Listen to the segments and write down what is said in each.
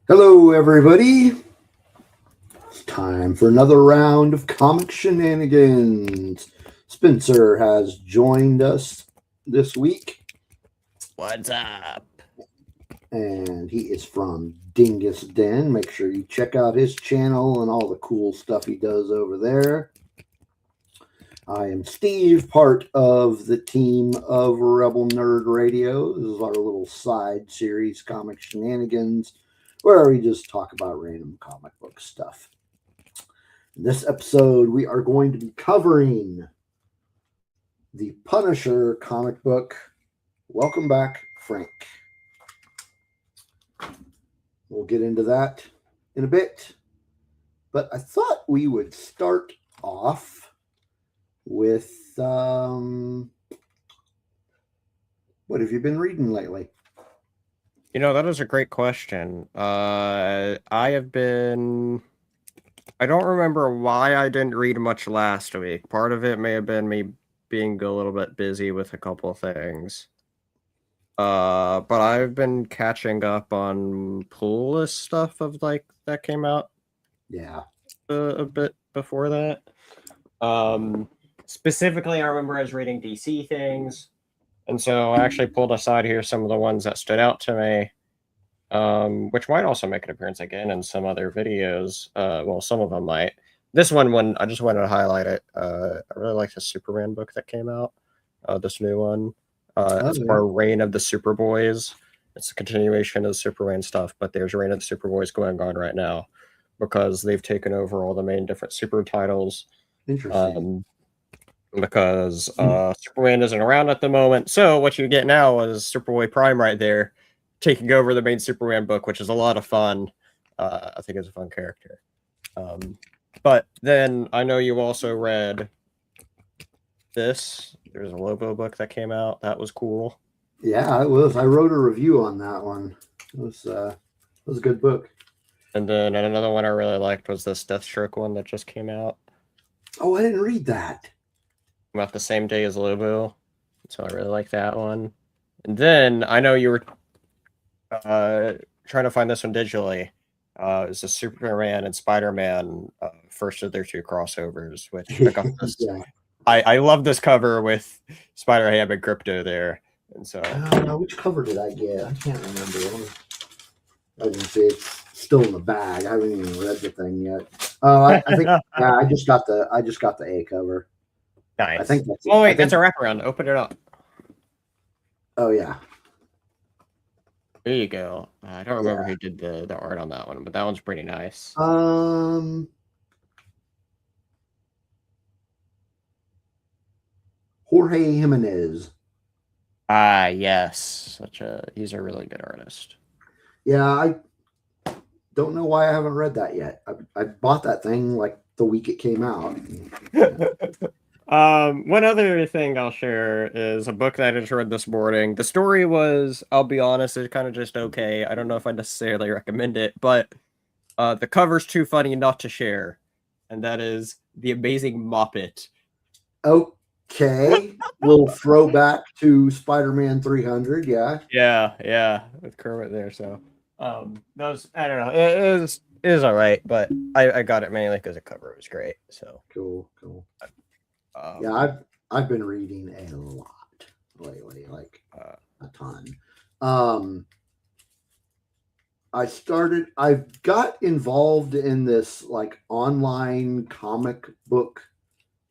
Hello, everybody. It's time for another round of Comic Shenanigans. Spencer has joined us this week, What's up? and he is from Dingus Den. Make sure you check out his channel and all the cool stuff he does over there. I am Steve, part of the team of Rebel Nerd Radio. This is our little side series, Comic Shenanigans, where we just talk about random comic book stuff. In this episode, we are going to be covering the Punisher comic book. Welcome back, Frank. We'll get into that in a bit. But I thought we would start off with what have you been reading lately? That is a great question. I don't remember why I didn't read much last week. Part of it may have been me being a little bit busy with a couple of things. But I've been catching up on pull list stuff of that came out. Yeah. A bit before that. Specifically, I remember I was reading DC things, and so I actually pulled aside here some of the ones that stood out to me, which might also make an appearance again in some other videos. Well, some of them might. This one I just wanted to highlight it. I really like the Superman book that came out, this new one. It's part Reign of the Superboys. It's a continuation of the Superman stuff, but there's Reign of the Superboys going on right now because they've taken over all the main different super titles. Interesting. Because Superman isn't around at the moment. So what you get now is Superboy Prime right there taking over the main Superman book, which is a lot of fun. I think it's a fun character. But then I know you also read this. There's a Lobo book that came out. That was cool. Yeah, it was. I wrote a review on that one. It was a good book. And then another one I really liked was this Deathstroke one that just came out. Oh, I didn't read that. About the same day as Lobo, so I really like that one. And then I know you were trying to find this one digitally. It's the Superman and Spider-Man first of their two crossovers, which I got this. Yeah. I love this cover with Spider-Ham and Crypto there, and so. Which cover did I get? I can't remember. I didn't see it's still in the bag. I haven't even read the thing yet. I think I just got the A cover. Nice. I think that's. Oh wait, that's a wraparound. Open it up. Oh yeah. There you go. I don't remember who did the art on that one, but that one's pretty nice. Jorge Jimenez. Yes. He's a really good artist. Yeah, I don't know why I haven't read that yet. I bought that thing like the week it came out. One other thing I'll share is a book that I just read this morning. The story was, I'll be honest, it's kind of just okay. I don't know if I necessarily recommend it, but the cover's too funny not to share, and that is The Amazing Moppet. Okay, little throwback to Spider-Man 300. Yeah, with Kermit there. So, those, I don't know, it is all right, but I got it mainly because the cover was great. So cool. Yeah, I've been reading a lot lately, like a ton. I got involved in this like online comic book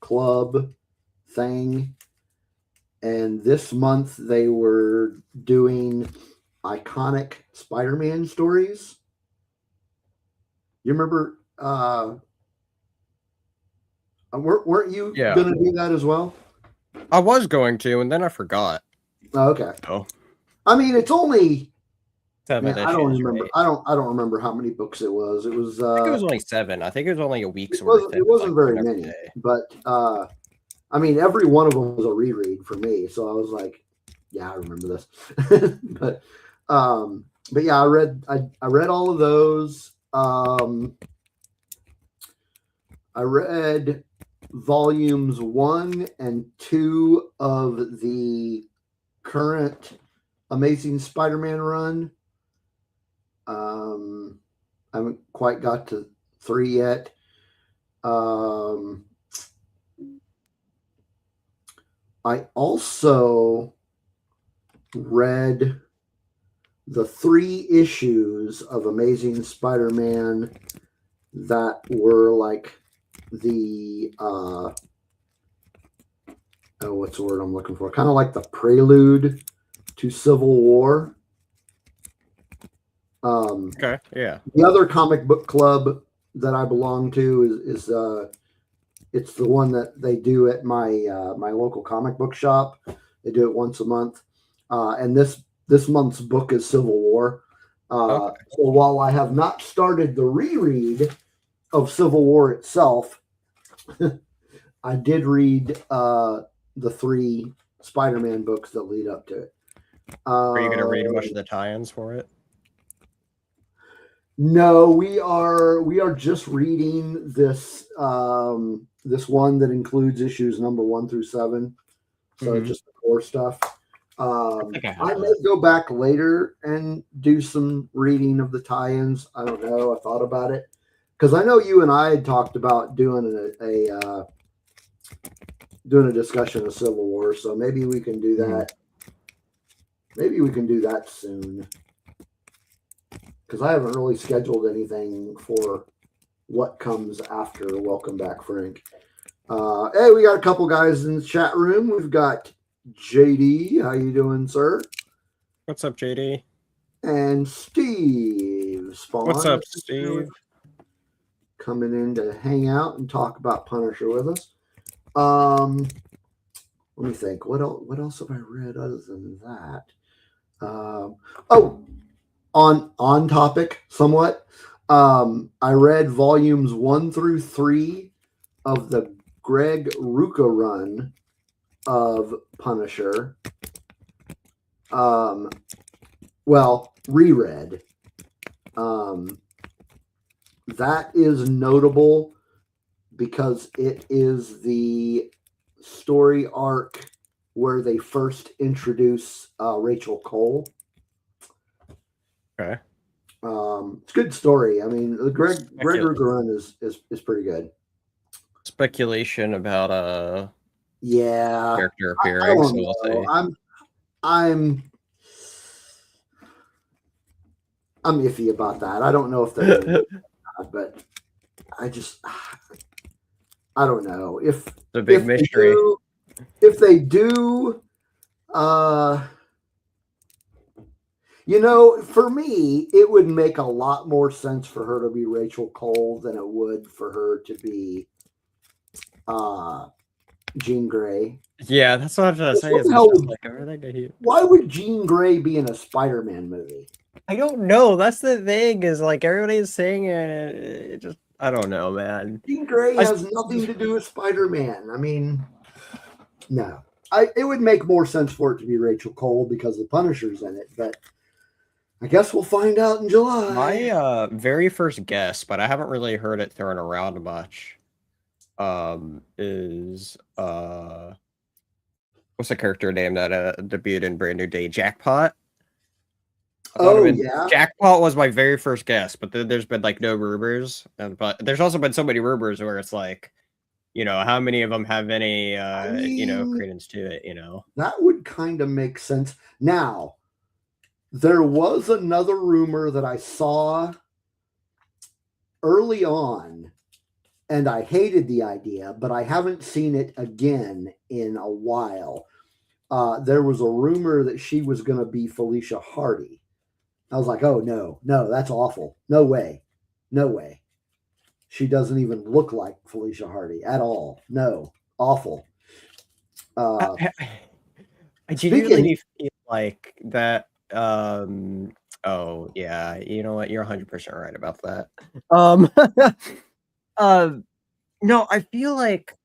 club thing, and this month they were doing iconic Spider-Man stories. You remember? Weren't you going to do that as well? I was going to, and then I forgot. Oh, okay. Oh, I mean, it's only 7 issues, I don't remember. Right? I don't remember how many books it was. It was. I think it was only 7. I think it was only a week's worth. It wasn't very many, but I mean, every one of them was a reread for me. So I was like, yeah, I remember this. but yeah, I read all of those. I read volumes 1 and 2 of the current Amazing Spider-Man run. I haven't quite got to 3 yet. I also read the 3 issues of Amazing Spider-Man that were like the what's the word I'm looking for? Kind of like the prelude to Civil War. Okay, yeah. The other comic book club that I belong to is it's the one that they do at my my local comic book shop. They do it once a month, and this month's book is Civil War. Okay. So while I have not started the reread of Civil War itself, I did read the 3 Spider-Man books that lead up to it. Are you going to read much of the tie-ins for it? No, we are just reading this this one that includes issues number 1 through 7. So just the core stuff. I may go back later and do some reading of the tie-ins. I don't know. I thought about it because I know you and I had talked about doing doing a discussion of Civil War. So maybe we can do that. Maybe we can do that soon. Because I haven't really scheduled anything for what comes after Welcome Back, Frank. Hey, we got a couple guys in the chat room. We've got JD. How you doing, sir? What's up, JD? And Steve Spawn. What's up, Steve? Coming in to hang out and talk about Punisher with us. Let me think. What else have I read other than that? On topic somewhat. I read volumes 1 through 3 of the Greg Rucka run of Punisher. Well, reread. That is notable because it is the story arc where they first introduce Rachel Cole. Okay. It's a good story. I mean, the Greg Rucka run is pretty good. Speculation about yeah, character appearing. So we'll see. I'm iffy about that. I don't know if they're gonna do that, but I don't know if the big mystery. If they do, you know, for me, it would make a lot more sense for her to be Rachel Cole than it would for her to be Jean Grey. Yeah, that's what I was going to say. Is why would Jean Grey be in a Spider-Man movie? I don't know. That's the thing. Is like everybody's saying it. Just I don't know, man. Jean Grey has nothing to do with Spider-Man. I mean, no. It would make more sense for it to be Rachel Cole because the Punisher's in it, but I guess we'll find out in July. My very first guess, but I haven't really heard it thrown around much, is what's the character name that debuted in Brand New Day? Jackpot? Yeah. Jackpot was my very first guess, but then there's been like no rumors. But there's also been so many rumors where it's like, you know, how many of them have any, you know, credence to it, you know? That would kind of make sense. Now, there was another rumor that I saw early on, and I hated the idea, but I haven't seen it again in a while. There was a rumor that she was going to be Felicia Hardy. I was like, oh, no, that's awful. No way. She doesn't even look like Felicia Hardy at all. No, awful. I genuinely feel like that. Oh yeah, you know what? You're 100% right about that. No, I feel like,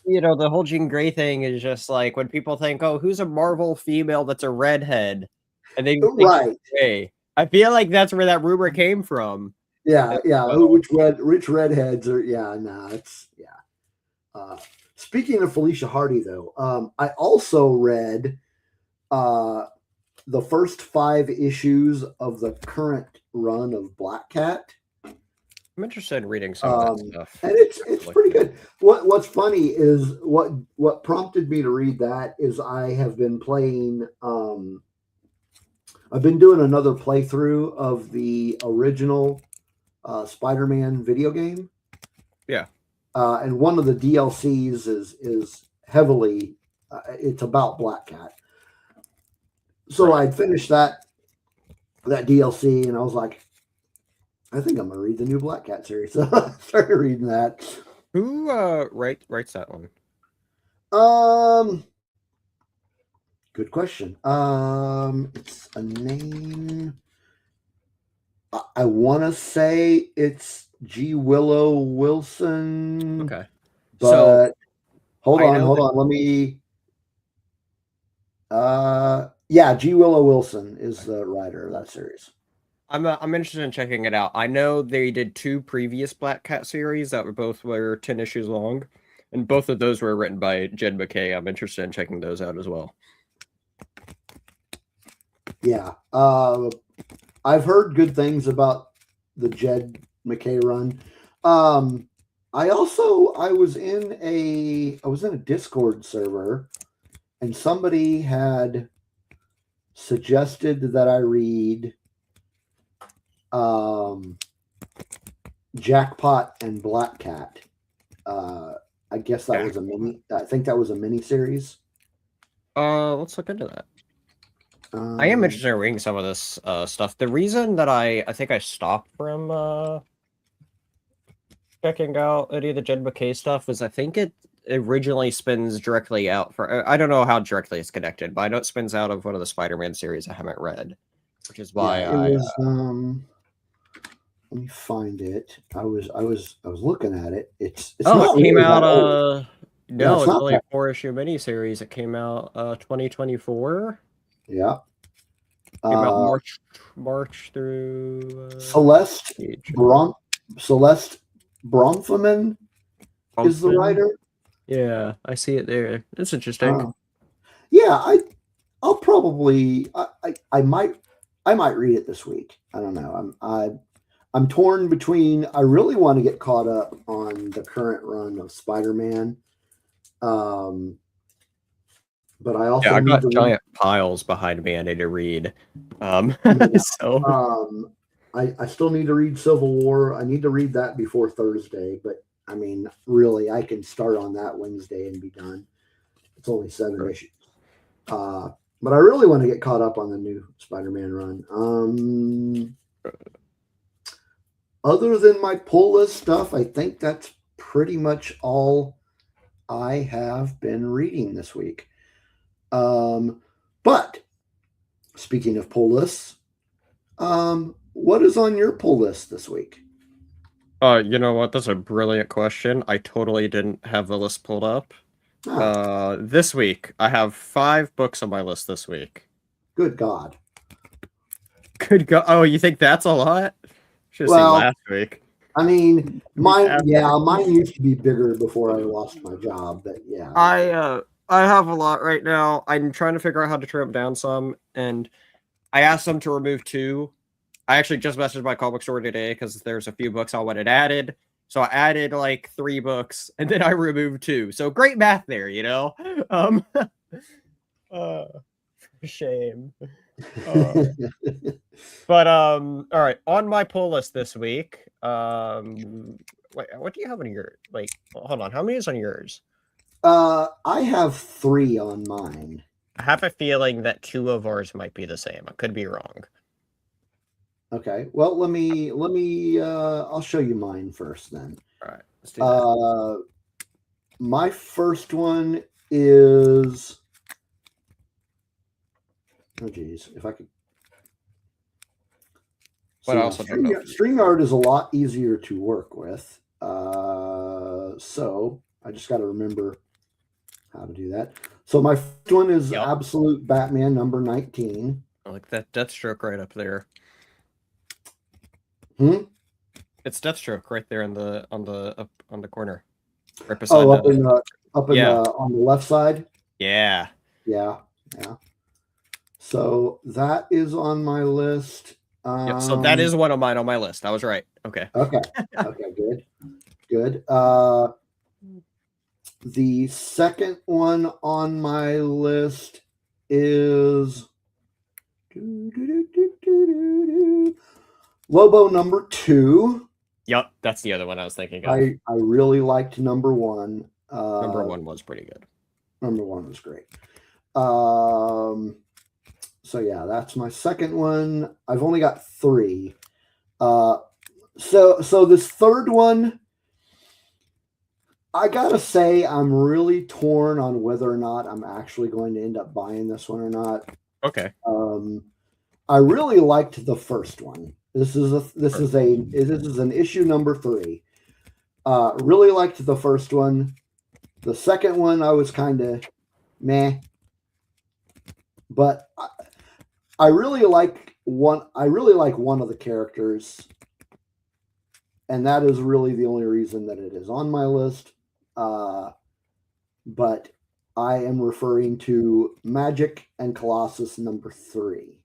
you know, the whole Jean Grey thing is just like when people think, oh, who's a Marvel female that's a redhead, and they think right. Grey. I feel like that's where that rumor came from. Yeah. Which redheads are? Yeah, no, it's yeah. Speaking of Felicia Hardy, though, I also read the first 5 issues of the current run of Black Cat. I'm interested in reading some of that stuff. And it's pretty good. What's funny is what prompted me to read that is I have been playing. I've been doing another playthrough of the original Spider-Man video game. Yeah. And one of the DLCs is heavily. It's about Black Cat. So Right. I'd finished that DLC, and I was like, I think I'm gonna read the new Black Cat series. So I started reading that. Who writes that one? Good question. It's a name. I want to say it's G. Willow Wilson. Okay. But So hold I on. know Let me. Yeah, G. Willow Wilson is the writer of that series. I'm interested in checking it out. I know they did 2 previous Black Cat series that were 10 issues long, and both of those were written by Jed MacKay. I'm interested in checking those out as well. Yeah. I've heard good things about the Jed MacKay run. I was in a Discord server, and somebody had suggested that I read Jackpot and Black Cat. I guess that was a mini. I think that was a mini series. Let's look into that. I am interested in reading some of this stuff. The reason that I think I stopped from checking out any of the Jed MacKay stuff was I think it originally spins directly out for. I don't know how directly it's connected, but I know it spins out of one of the Spider-Man series I haven't read, which is why it was. Let me find it. I was looking at it. It's not it came really that out. old. No, it's it's not only a that- 4-issue miniseries. It came out 2024. Yeah. Came out March through Celeste Bronfman is the writer. Yeah, I see it there. It's interesting. Yeah, I'll probably I might read it this week. I don't know. I'm torn between. I really want to get caught up on the current run of Spider-Man. But I also I need got to giant piles behind me I need to read. I still need to read Civil War. I need to read that before Thursday, but I mean, really, I can start on that Wednesday and be done. It's only 7 issues. But I really want to get caught up on the new Spider-Man run. Other than my pull list stuff, I think that's pretty much all I have been reading this week. But speaking of pull lists, what is on your pull list this week? You know what? That's a brilliant question. I totally didn't have the list pulled up. This week, I have 5 books on my list this week. Good God. Good God. Oh, you think that's a lot? Should have seen last week. I mean, mine used to be bigger before I lost my job, but yeah. I have a lot right now. I'm trying to figure out how to trim down some, and I asked them to remove 2. I actually just messaged my comic store today because there's a few books I wanted added. So I added like 3 books, and then I removed 2. So great math there, you know? Shame. But all right, on my pull list this week, wait, what do you have on your, like, hold on, how many is on yours? I have 3 on mine. I have a feeling that 2 of ours might be the same. I could be wrong. Okay. Well, let me I'll show you mine first then. All right, let's do that. My first one is, oh geez, if I could. What else? StreamYard is a lot easier to work with. So I just got to remember how to do that. So my first one is Absolute Batman number 19. I like that Deathstroke right up there. It's Deathstroke right there on the corner, right beside. On the left side. Yeah. So that is on my list. Yep. So that is one of mine on my list. I was right. Okay. Okay. Okay. Good. The second one on my list is Lobo number 2. Yep, that's the other one I was thinking of. I really liked number 1. Number 1 was pretty good. Number 1 was great. So yeah, that's my second one. I've only got 3. So this third one, I gotta say, I'm really torn on whether or not I'm actually going to end up buying this one or not. Okay. I really liked the first one. This is an issue number 3. Really liked the first one. The second one I was kind of meh, but I really like one. I really like one of the characters, and that is really the only reason that it is on my list. But I am referring to Magic and Colossus number 3.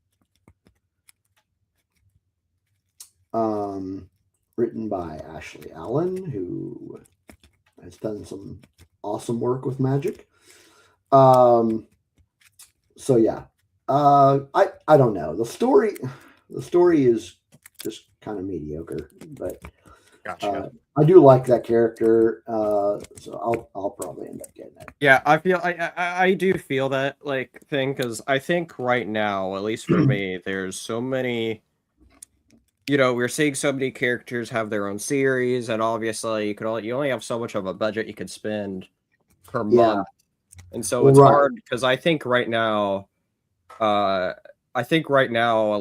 Written by Ashley Allen, who has done some awesome work with Magic. So yeah, I don't know. The story is just kind of mediocre, but Gotcha. I do like that character, so I'll probably end up getting it. Yeah, I do feel that like thing because I think right now, at least for me, there's so many. We're seeing so many characters have their own series, and obviously you only have so much of a budget you can spend per month, and so it's hard because I think right now, at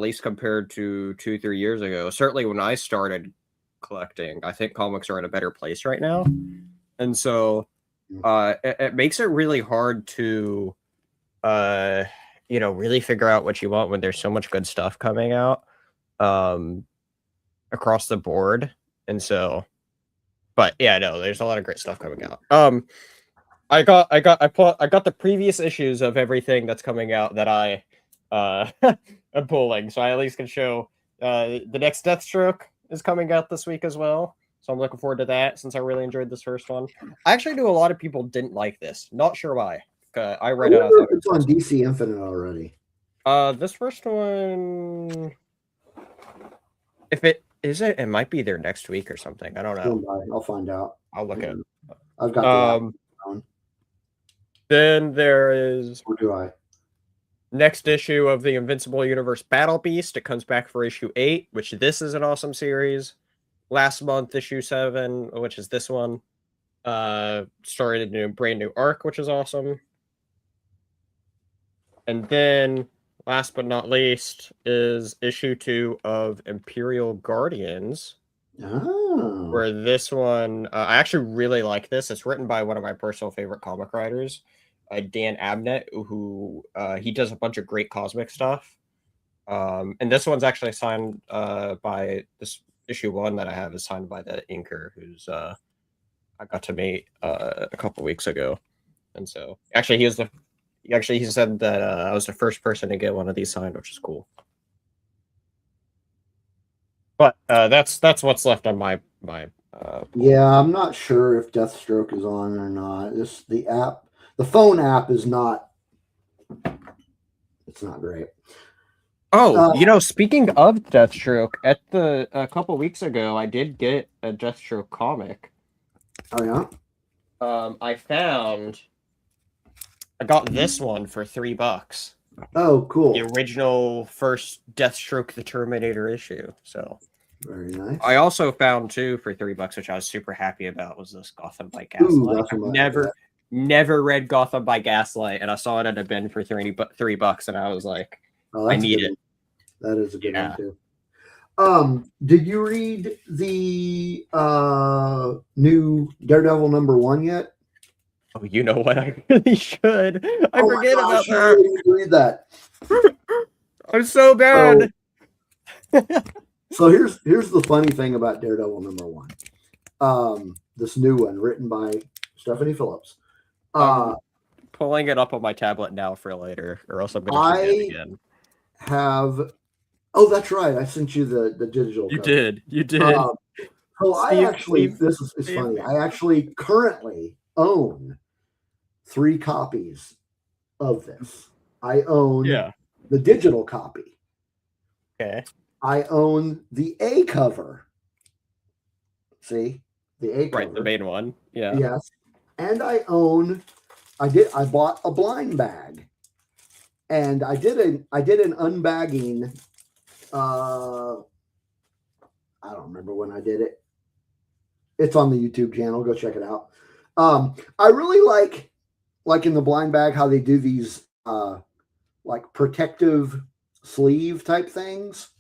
least compared to 2-3 years ago, certainly when I started collecting, I think comics are in a better place right now, and so it makes it really hard to really figure out what you want when there's so much good stuff coming out across the board. And so, but yeah, no, there's a lot of great stuff coming out. I got the previous issues of everything that's coming out that I am pulling, so I at least can show the next Deathstroke is coming out this week as well. So I'm looking forward to that since I really enjoyed this first one. I actually knew a lot of people didn't like this. Not sure why. I read it. It's on DC Infinite already. This first one, if it is, it might be there next week or something. I don't know. I'll find out. I'll look at it. I've got the Then there is. Or do I? Next issue of the Invincible Universe Battle Beast. It comes back for issue 8, which this is an awesome series. Last month, issue 7, which is this one, started a brand new arc, which is awesome. And then, last but not least, is issue 2 of Imperial Guardians. Oh. Where this one, I actually really like this. It's written by one of my personal favorite comic writers, Dan Abnett, who he does a bunch of great cosmic stuff. And this one's actually signed by this issue 1 that I have is signed by the inker who's I got to meet a couple weeks ago. And so actually he said that I was the first person to get one of these signed, which is cool. But that's what's left on my yeah, I'm not sure if Deathstroke is on or not. The phone app is not. It's not great. Oh, speaking of Deathstroke, a couple weeks ago, I did get a Deathstroke comic. Oh yeah. I got this one for $3. Oh, cool. The original first Deathstroke the Terminator issue. So very nice. I also found 2 for $3, which I was super happy about. Was this Gotham by Gaslight? I've never read Gotham by Gaslight, and I saw it at a bin for $3, and I was like, I need it. That is a good one too. Did you read the new Daredevil #1 yet? Oh, you know what? I really should. I forget about that. Read that. I'm so bad. So here's the funny thing about Daredevil #1. This new one written by Stephanie Phillips. Pulling it up on my tablet now for later, or else I'm going to forget again. Have Oh, that's right. I sent you the digital You cover. did. You did. So I actually, Steve, this is Steve. funny. I actually currently own 3 copies of this. I own the digital copy. Okay. I own the A cover. See? The A cover. Right, the main one. Yeah. Yes. And I bought a blind bag. And I did an unbagging. I don't remember when I did it. It's on the YouTube channel. Go check it out. I really like in the blind bag how they do these like protective sleeve type things.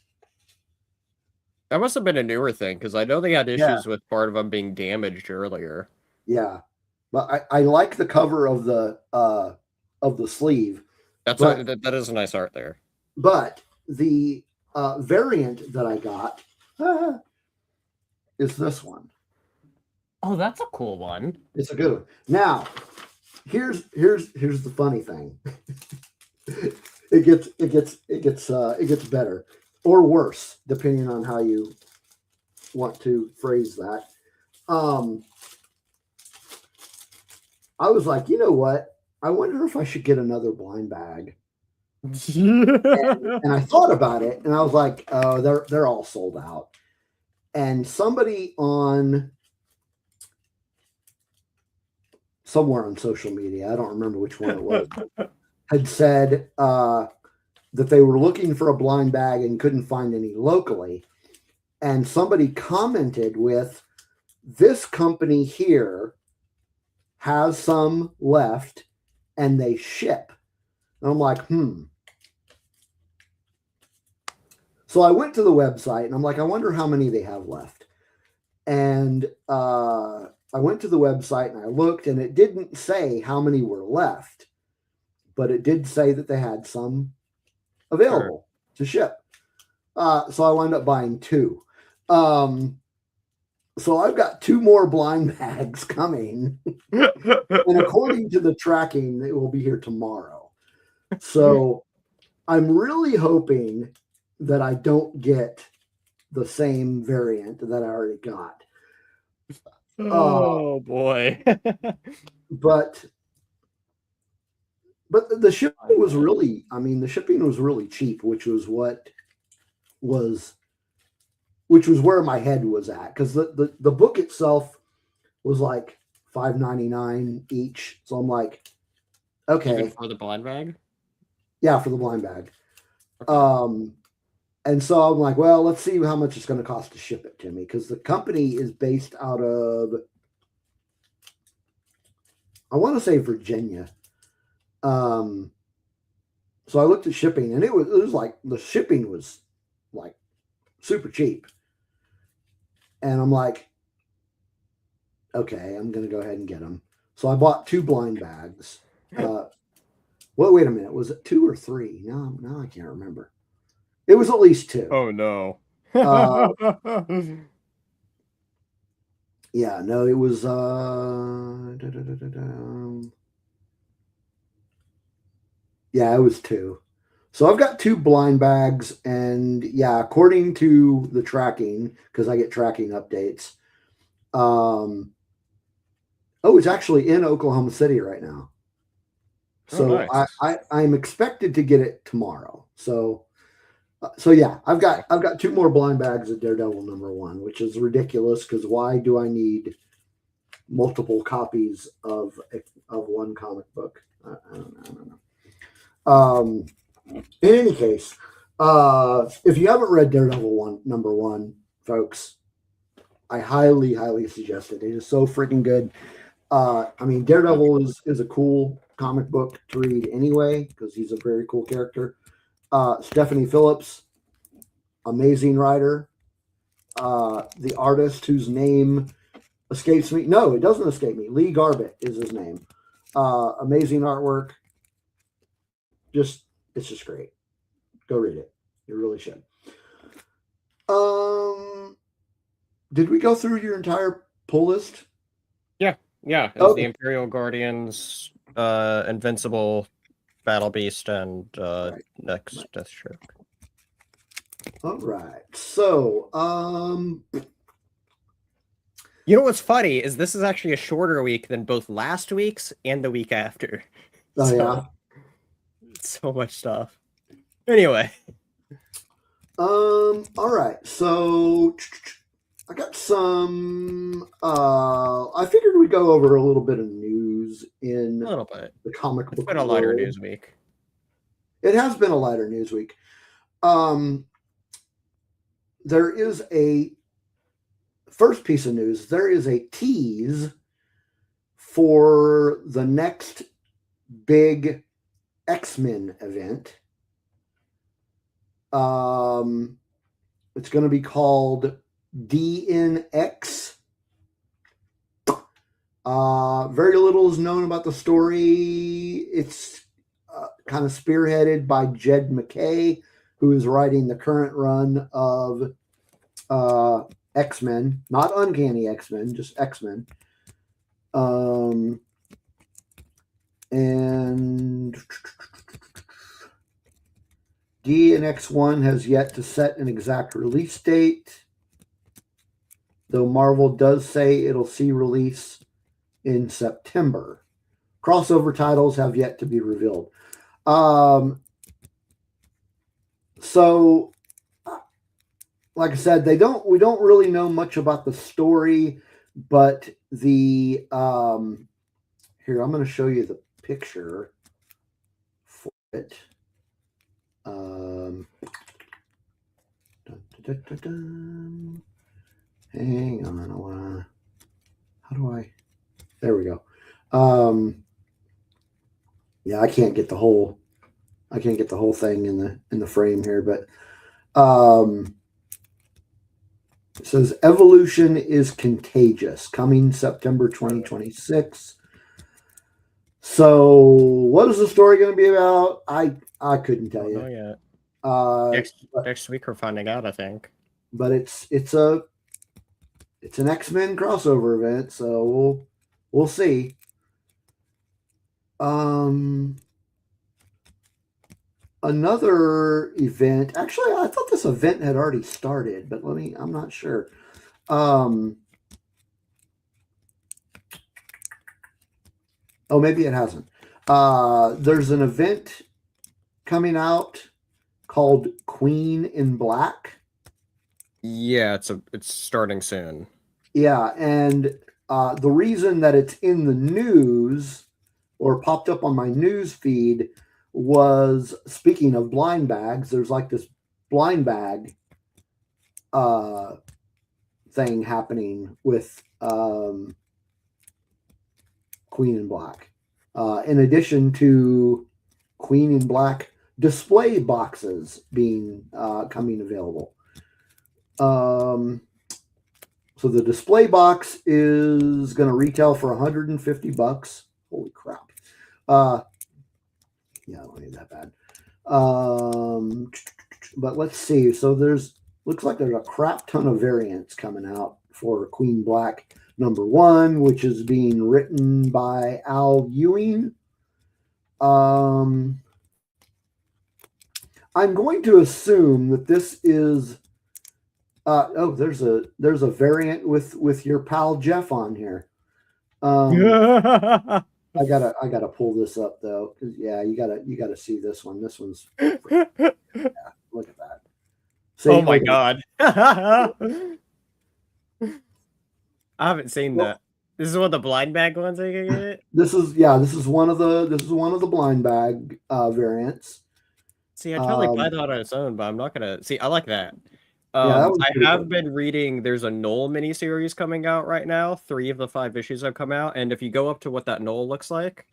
That must have been a newer thing because I know they had issues with part of them being damaged earlier. Yeah, but I like the cover of the sleeve. That is a nice art there. But the variant that I got is this one. Oh, that's a cool one. It's a good one. Now, here's the funny thing. it gets better or worse depending on how you want to phrase that. I was like, you know what? I wonder if I should get another blind bag. and I thought about it, and I was like, oh, they're all sold out. And somebody on somewhere on social media, I don't remember which one it was, had said that they were looking for a blind bag and couldn't find any locally. And somebody commented with, this company here has some left and they ship. And I'm like, So I went to the website and I'm like, I wonder how many they have left. And I went to the website and I looked, and it didn't say how many were left, but it did say that they had some available to ship. So I wound up buying 2. So I've got 2 more blind bags coming. And according to the tracking, it will be here tomorrow. So I'm really hoping that I don't get the same variant that I already got. Oh boy. But the shipping was really, the shipping was really cheap, which was where my head was at, because the book itself was like $5.99 each. So I'm like, okay. Even for the blind bag? Yeah, for the blind bag. Okay. And so I'm like, well, let's see how much it's going to cost to ship it to me, because the company is based out of, I want to say, Virginia. So I looked at shipping, and it was like, the shipping was like super cheap. And I'm like, okay, I'm going to go ahead and get them. So I bought 2 blind bags. Well, wait a minute. Was it 2 or 3? No, I can't remember. It was at least 2. Oh, no. Yeah, no, it was yeah, it was 2. So I've got 2 blind bags, and yeah, according to the tracking, because I get tracking updates, it's actually in Oklahoma City right now. So nice. I'm expected to get it tomorrow. So yeah, I've got 2 more blind bags of Daredevil #1, which is ridiculous, because why do I need multiple copies of one comic book? I don't know. In any case, if you haven't read Daredevil #1, folks, I highly, highly suggest it. It is so freaking good. Daredevil is a cool comic book to read anyway, because he's a very cool character. Stephanie Phillips, amazing writer. The artist whose name escapes me. No, it doesn't escape me. Lee Garbett is his name. Amazing artwork. It's just great. Go read it. You really should. Did we go through your entire pull list? Yeah. It was the Imperial Guardians, Invincible, Battle Beast, and next Deathstroke. All right. So, You know what's funny is this is actually a shorter week than both last week's and the week after. oh yeah. So so much stuff. Anyway, All right. So I got some. I figured we'd go over a little bit of news in a little bit. the comic It's book been a lighter world. news week. It has been a lighter news week. Um, there is a first piece of news. There is a tease for the next big X-Men event. It's going to be called DNX. Very little is known about the story. It's kind of spearheaded by Jed McKay, who is writing the current run of X-Men, not Uncanny X-Men, just X-Men. And DNX1 has yet to set an exact release date, though Marvel does say it'll see release in September. Crossover titles have yet to be revealed. So, like I said, we don't really know much about the story, but the here, I'm going to show you the picture for it. Dun, dun, dun, dun. Hang on, how do I? There we go. Yeah, I can't get the whole thing in the frame here, but it says Evolution is Contagious, coming September 2026. So, what is the story going to be about? I couldn't tell you. Yet. But Next week we're finding out, I think. But it's an X-Men crossover event, so we'll see. Another event. Actually, I thought this event had already started, but I'm not sure. Oh, maybe it hasn't. There's an event coming out called Queen in Black. Yeah, it's starting soon. Yeah, and the reason that it's in the news or popped up on my news feed was, speaking of blind bags, there's like this blind bag thing happening with Queen in Black. In addition to Queen in Black display boxes being coming available. So the display box is going to retail for $150. Holy crap. Yeah, it ain't that bad. But let's see. So looks like there's a crap ton of variants coming out for Queen Black #1, which is being written by Al Ewing. I'm going to assume that this is there's a variant with your pal Jeff on here. I gotta pull this up though, because yeah, you gotta see this one. This one's yeah, look at that. See, oh my god. I haven't seen that. This is one of the blind bag ones I can get. This is one of the blind bag variants. See, I totally buy that on its own, but I'm not gonna see. I like that. Yeah, I have been reading. There's a Knoll miniseries coming out right now. 3 of the 5 issues have come out, and if you go up to what that Knoll looks like,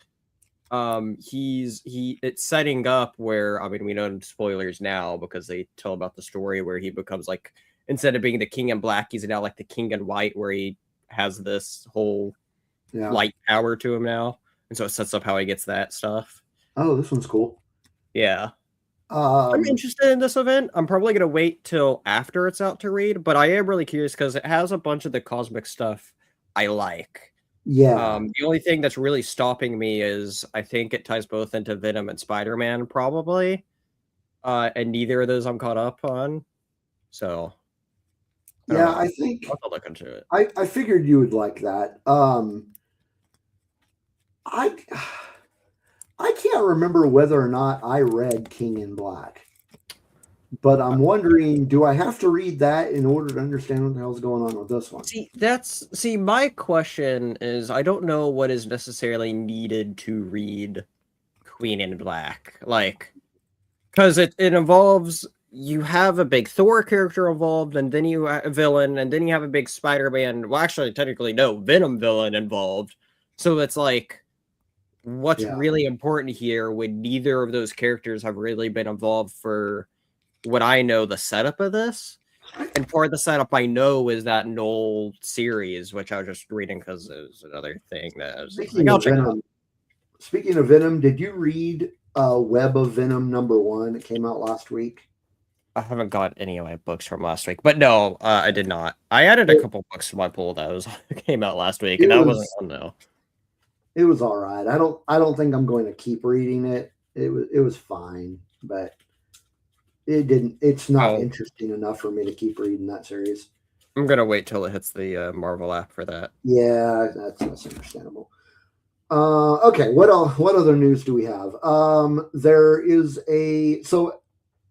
it's setting up where, I mean, we know spoilers now because they tell about the story where he becomes like, instead of being the King in Black, he's now like the King in White, where he has this whole light power to him now, and so it sets up how he gets that stuff. Oh, this one's cool. Yeah. I'm interested in this event. I'm probably going to wait till after it's out to read, but I am really curious because it has a bunch of the cosmic stuff I like. Yeah. The only thing that's really stopping me is I think it ties both into Venom and Spider-Man, probably. And neither of those I'm caught up on. So I don't Yeah, know. I think I'll have to look into it. I figured you would like that. I I can't remember whether or not I read King in Black, but I'm wondering, do I have to read that in order to understand what the hell's going on with this one? See, my question is, I don't know what is necessarily needed to read Queen in Black, like, because it involves, you have a big Thor character involved, and then you have a villain, and then you have a big Spider-Man, well, actually, technically, no, Venom villain involved. So it's like, what's Yeah. really important here when neither of those characters have really been involved for what I know the setup of this? And part of the setup I know is that Knoll series, which I was just reading because it was another thing that I was like, Speaking I'll of check it out. Venom, speaking of Venom, did you read Web of Venom #1? It came out last week. I haven't got any of my books from last week, but no, I did not. I added a It, couple books to my pool that was came out last week, it and that wasn't was one though. it was all right. I don't think I'm going to keep reading it. It was fine, but it's not Oh, interesting enough for me to keep reading that series. I'm gonna wait till it hits the Marvel app for that. Yeah, that's understandable. Okay, what other news do we have? There is so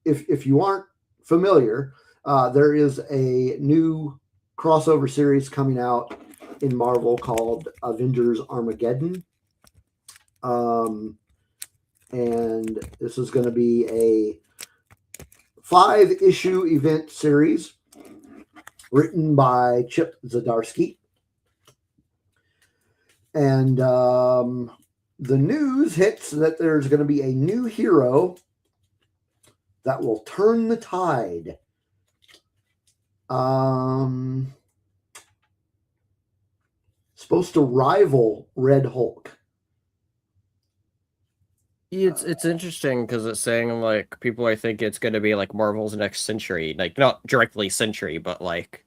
if you aren't familiar, there is a new crossover series coming out in Marvel called Avengers Armageddon. And this is going to be a 5-issue event series written by Chip Zdarsky. And the news hits that there's going to be a new hero that will turn the tide. Supposed to rival Red Hulk. It's interesting because it's saying like people I think it's gonna be like Marvel's next century, like not directly century, but like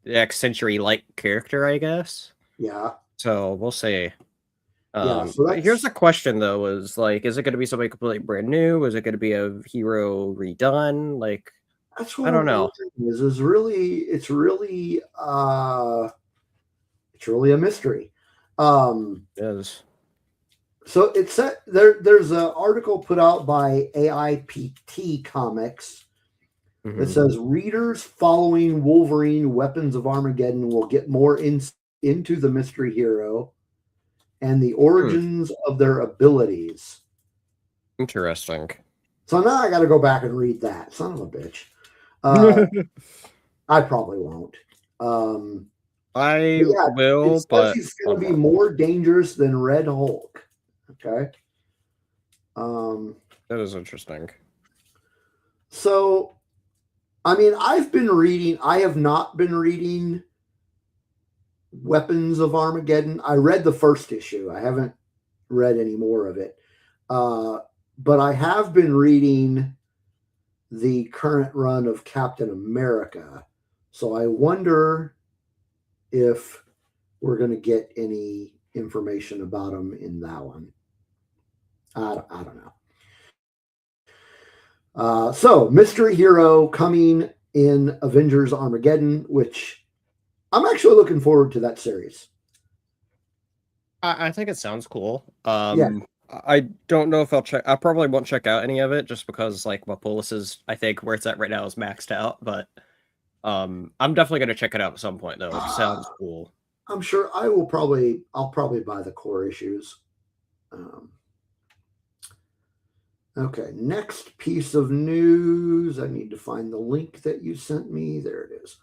the next century like character, I guess. Yeah. So we'll see. Yeah. So But here's that's the question though: is like, is it going to be something completely brand new? Is it going to be a hero redone? Like, that's I what don't I'm know. wondering. It's really a mystery. It is. So it said there's an article put out by AIPT Comics that says readers following Wolverine Weapons of Armageddon will get more into the mystery hero and the origins of their abilities. Interesting. So now I got to go back and read that. Son of a bitch. I probably won't. I will, it says but he's going to be more dangerous than Red Hulk. Okay. that is interesting. So, I mean, I have not been reading Weapons of Armageddon. I read the first issue. I haven't read any more of it. But I have been reading the current run of Captain America. So I wonder if we're going to get any information about him in that one. I don't know. So, mystery hero coming in Avengers Armageddon, which I'm actually looking forward to that series. I think it sounds cool. Yeah. I don't know if I'll check. I probably won't check out any of it just because like my Polis is, I think where it's at right now is maxed out. But I'm definitely gonna check it out at some point though. It sounds cool. I'm sure I'll probably buy the core issues. Okay, next piece of news. I need to find the link that you sent me. There it is.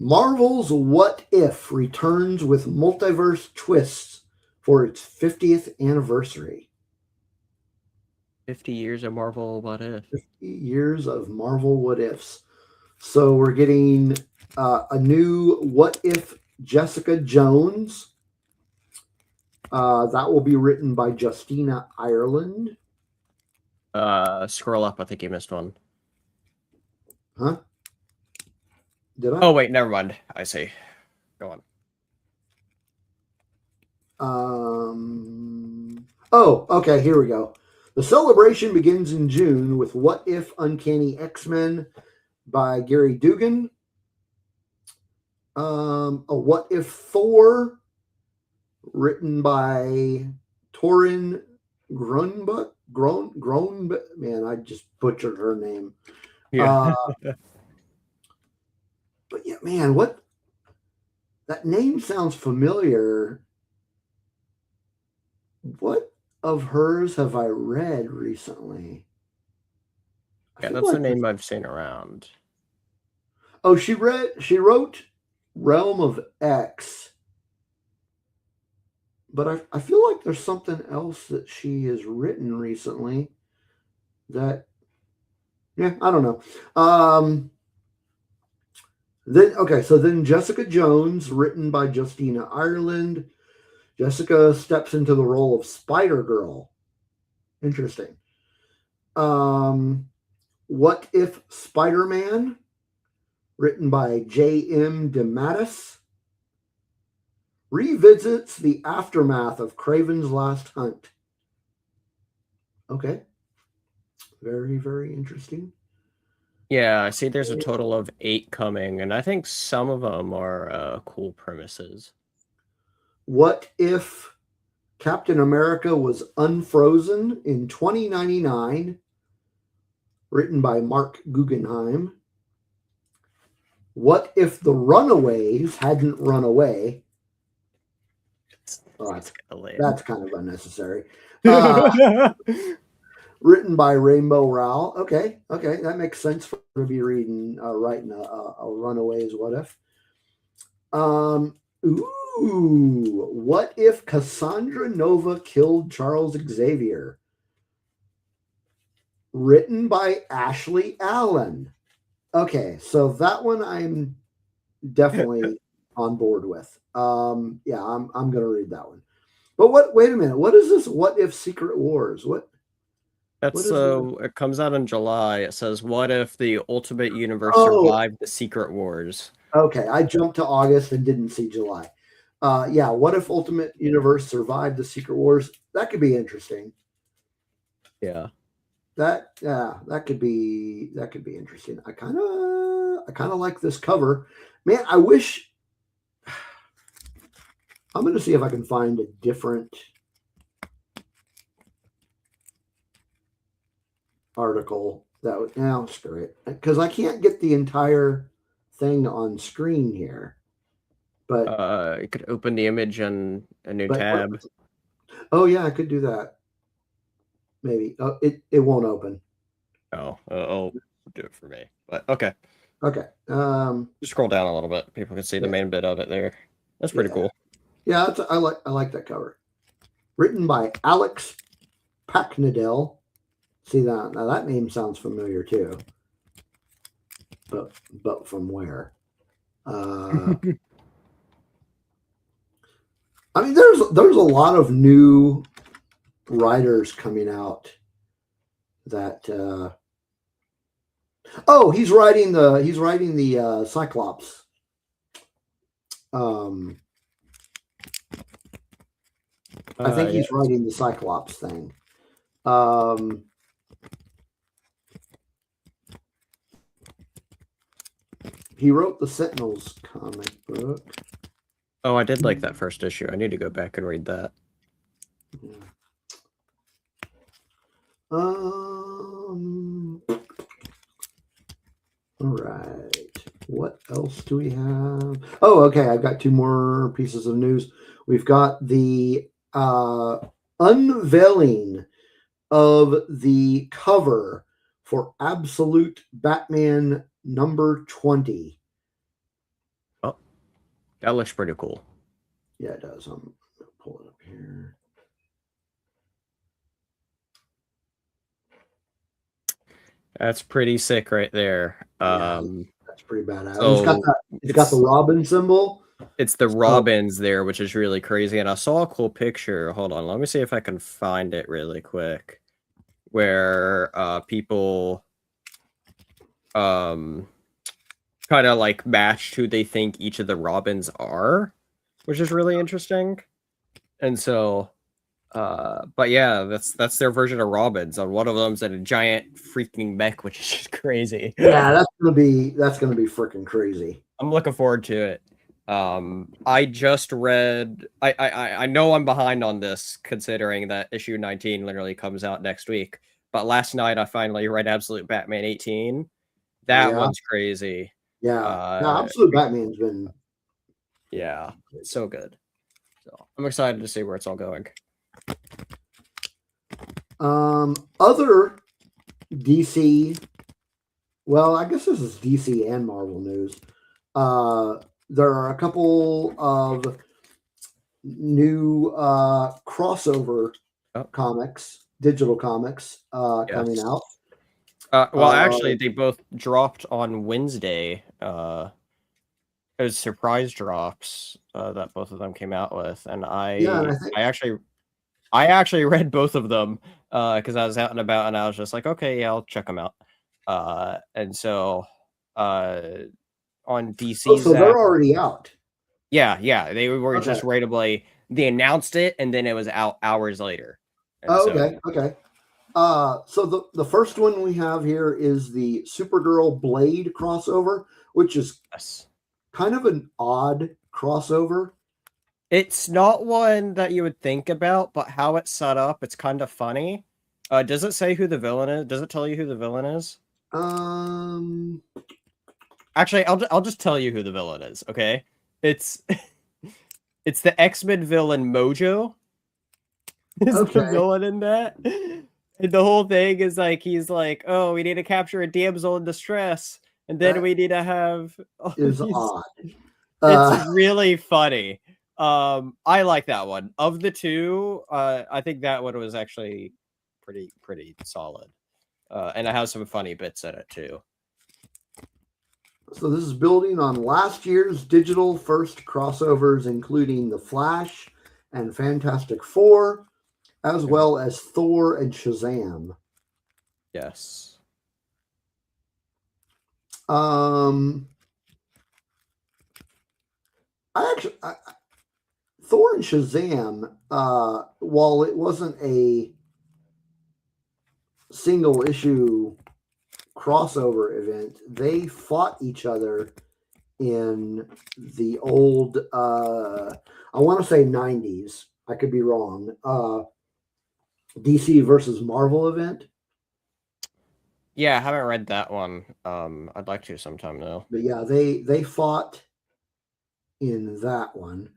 Marvel's What If returns with multiverse twists for its 50th anniversary. 50 years of Marvel What If. 50 years of Marvel What Ifs. So we're getting a new What If Jessica Jones. That will be written by Justina Ireland. Scroll up. I think you missed one. Huh? Did I? Oh, wait, never mind. I see. Go on. Oh, okay. Here we go. The celebration begins in June with What If Uncanny X-Men by Gary Dugan. A What If Thor written by Torin Grunbuck. Man, I just butchered her name. Yeah. But yeah, man, what that name sounds familiar. What of hers have I read recently? Yeah, that's a name I've seen around. Oh, she wrote Realm of X, but I feel like there's something else that she has written recently that, yeah, I don't know. Then Jessica Jones, written by Justina Ireland. Jessica steps into the role of Spider Girl. Interesting. What If Spider-Man, written by J.M. DeMatteis, revisits the aftermath of Kraven's Last Hunt. Okay. Very, very interesting. Yeah, I see there's a total of 8 coming, and I think some of them are cool premises. What If Captain America was unfrozen in 2099, written by Mark Guggenheim. What If the Runaways hadn't run away? Oh, that's kind of unnecessary. Written by Rainbow Rowell. Okay, that makes sense for to be writing a Runaways What If. What If Cassandra Nova killed Charles Xavier? Written by Ashley Allen. Okay, so that one I'm definitely on board with. Yeah, I'm gonna read that one. But wait a minute, what is this What If Secret Wars? That's so it comes out in July. It says, "What if the Ultimate Universe survived the Secret Wars?" Okay, I jumped to August and didn't see July. Yeah, what if Ultimate Universe survived the Secret Wars? That could be interesting. Yeah. That could be interesting. I kind of like this cover. Man, I wish I'm going to see if I can find a different article that would now screw it, because I can't get the entire thing on screen here. But you could open the image in a new tab. Oh yeah, I could do that. Maybe. Oh, it won't open. Oh, I'll do it for me. But okay. Okay. Just scroll down a little bit. People can see the main bit of it there. That's pretty cool. Yeah, I like that cover. Written by Alex Packnadell. See that? Now that name sounds familiar too. But from where? I mean, there's a lot of new writers coming out that he's writing the Cyclops. I think he's writing the Cyclops thing. He wrote the Sentinels comic book. Oh, I did like that first issue. I need to go back and read that. Yeah. All right. What else do we have? Oh, okay. I've got 2 more pieces of news. We've got the unveiling of the cover for Absolute Batman number 20. Oh, that looks pretty cool. Yeah, it does. I'm gonna pull it up here. That's pretty sick right there. Yeah, that's pretty badass. So it's got the Robin symbol. It's the Robins there, which is really crazy. And I saw a cool picture. Hold on, let me see if I can find it really quick. Where people kind of like matched who they think each of the Robins are, which is really interesting. And so But yeah, that's their version of Robins. On one of them's in a giant freaking mech, which is just crazy. Yeah, that's gonna be freaking crazy. I'm looking forward to it. I just read. I know I'm behind on this, considering that issue 19 literally comes out next week. But last night I finally read Absolute Batman 18. That Yeah, one's crazy. yeah. Now, Absolute Be- Batman's been yeah, so good. So I'm excited to see where it's all going. other DC. Well, I guess this is DC and Marvel news. There are a couple of new crossover comics, digital comics, coming out. Well, actually, they both dropped on Wednesday. It was surprise drops that both of them came out with, and I actually read both of them because I was out and about, and I was just like, okay, yeah, I'll check them out. And so on DC's so they're already out. Yeah, they were just ratably. They announced it, and then it was out hours later. Okay. So the first one we have here is the Supergirl Blade crossover, which is kind of an odd crossover. It's not one that you would think about, but how it's set up, it's kind of funny. Does it say who the villain is? Does it tell you who the villain is? Actually, I'll just tell you who the villain is. Okay, it's it's the X-Men villain Mojo. Is the villain in that? And the whole thing is like he's like, oh, we need to capture a damsel in distress, and then we need to have. Is odd. It's really funny. I like that one. Of the two, I think that one was actually pretty solid. And it has some funny bits in it too. So this is building on last year's digital first crossovers, including The Flash and Fantastic Four, as well as Thor and Shazam. Yes. Thor and Shazam, while it wasn't a single issue crossover event, they fought each other in the old I want to say 90s. I could be wrong. DC versus Marvel event. Yeah, I haven't read that one. I'd like to sometime though. But yeah, they fought in that one.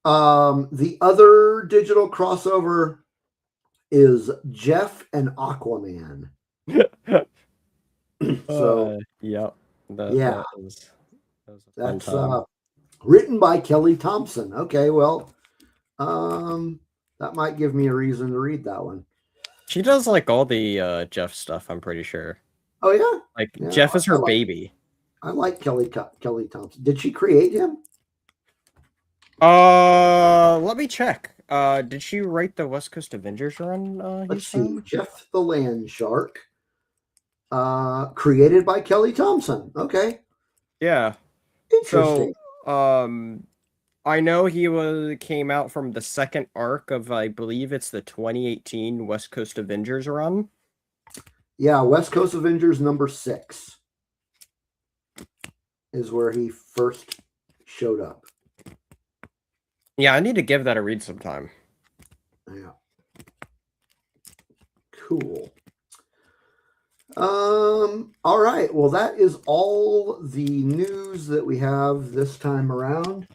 The other digital crossover is Jeff and Aquaman. So yep. That was that's written by Kelly Thompson. Okay, well, that might give me a reason to read that one. She does like all the Jeff stuff, I'm pretty sure. Oh yeah, like Jeff is her baby. I like Kelly Thompson. Did she create him? Let me check. Did she write the West Coast Avengers run? Let's see. Jeff the Land Shark. Created by Kelly Thompson. Okay. Yeah. Interesting. So, I know he came out from the second arc of, I believe it's the 2018 West Coast Avengers run. Yeah, West Coast Avengers number 6 is where he first showed up. Yeah, I need to give that a read sometime. Yeah. Cool. All right. Well, that is all the news that we have this time around.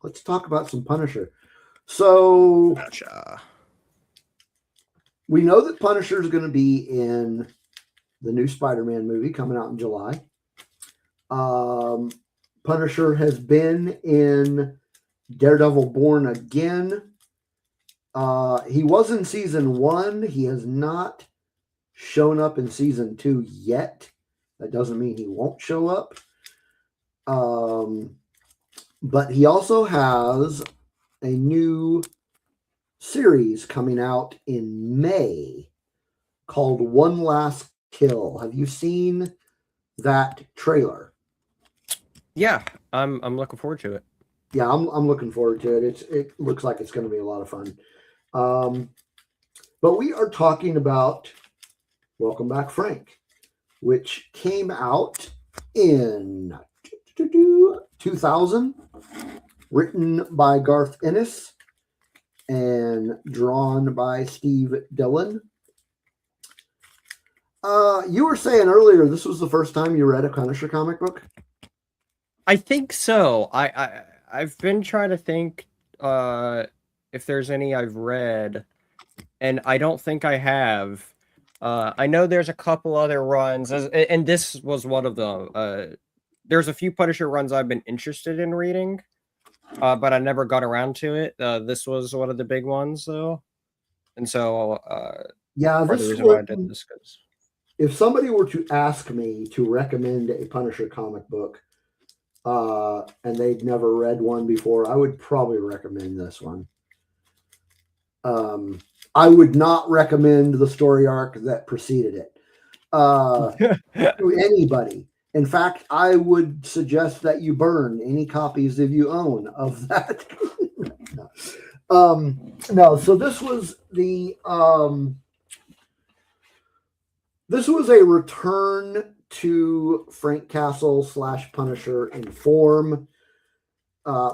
Let's talk about some Punisher. So, gotcha. We know that Punisher is going to be in the new Spider-Man movie coming out in July. Punisher has been in Daredevil Born Again. He was in season 1. He has not shown up in season 2 yet. That doesn't mean he won't show up. But he also has a new series coming out in May called One Last Kill. Have you seen that trailer? Yeah, I'm looking forward to it. yeah, I'm looking forward to it. It looks like it's going to be a lot of fun. But we are talking about Welcome Back, Frank, which came out in 2000, written by Garth Ennis and drawn by Steve Dillon. You were saying earlier this was the first time you read a Punisher comic book? I think so. I've been trying to think if there's any I've read, and I don't think I have. I know there's a couple other runs, and this was one of them. There's a few Punisher runs I've been interested in reading, but I never got around to it. This was one of the big ones, though, and so Yeah, part of the this reason why I was. did this because If somebody were to ask me to recommend a Punisher comic book, and they'd never read one before, I would probably recommend this one. I would not recommend the story arc that preceded it to anybody. In fact, I would suggest that you burn any copies if you own of that. No, so this was this was a return to Frank Castle / Punisher in form,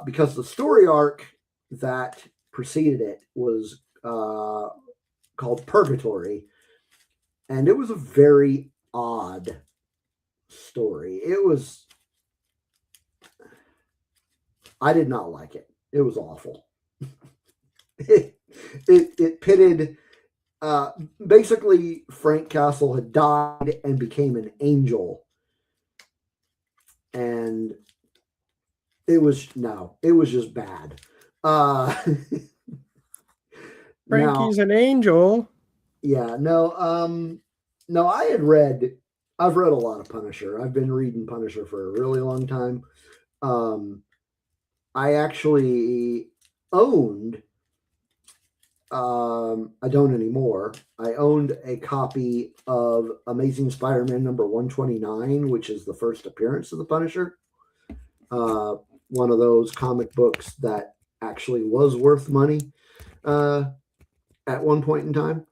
because the story arc that preceded it was called Purgatory, and it was a very odd story. I did not like it. It was awful. It pitted. Basically, Frank Castle had died and became an angel, and it was just bad. Frankie's an angel. Yeah, no, I've read a lot of Punisher. I've been reading Punisher for a really long time. I actually owned. I don't anymore. I owned a copy of Amazing Spider-Man number 129, which is the first appearance of the Punisher. One of those comic books that actually was worth money at one point in time.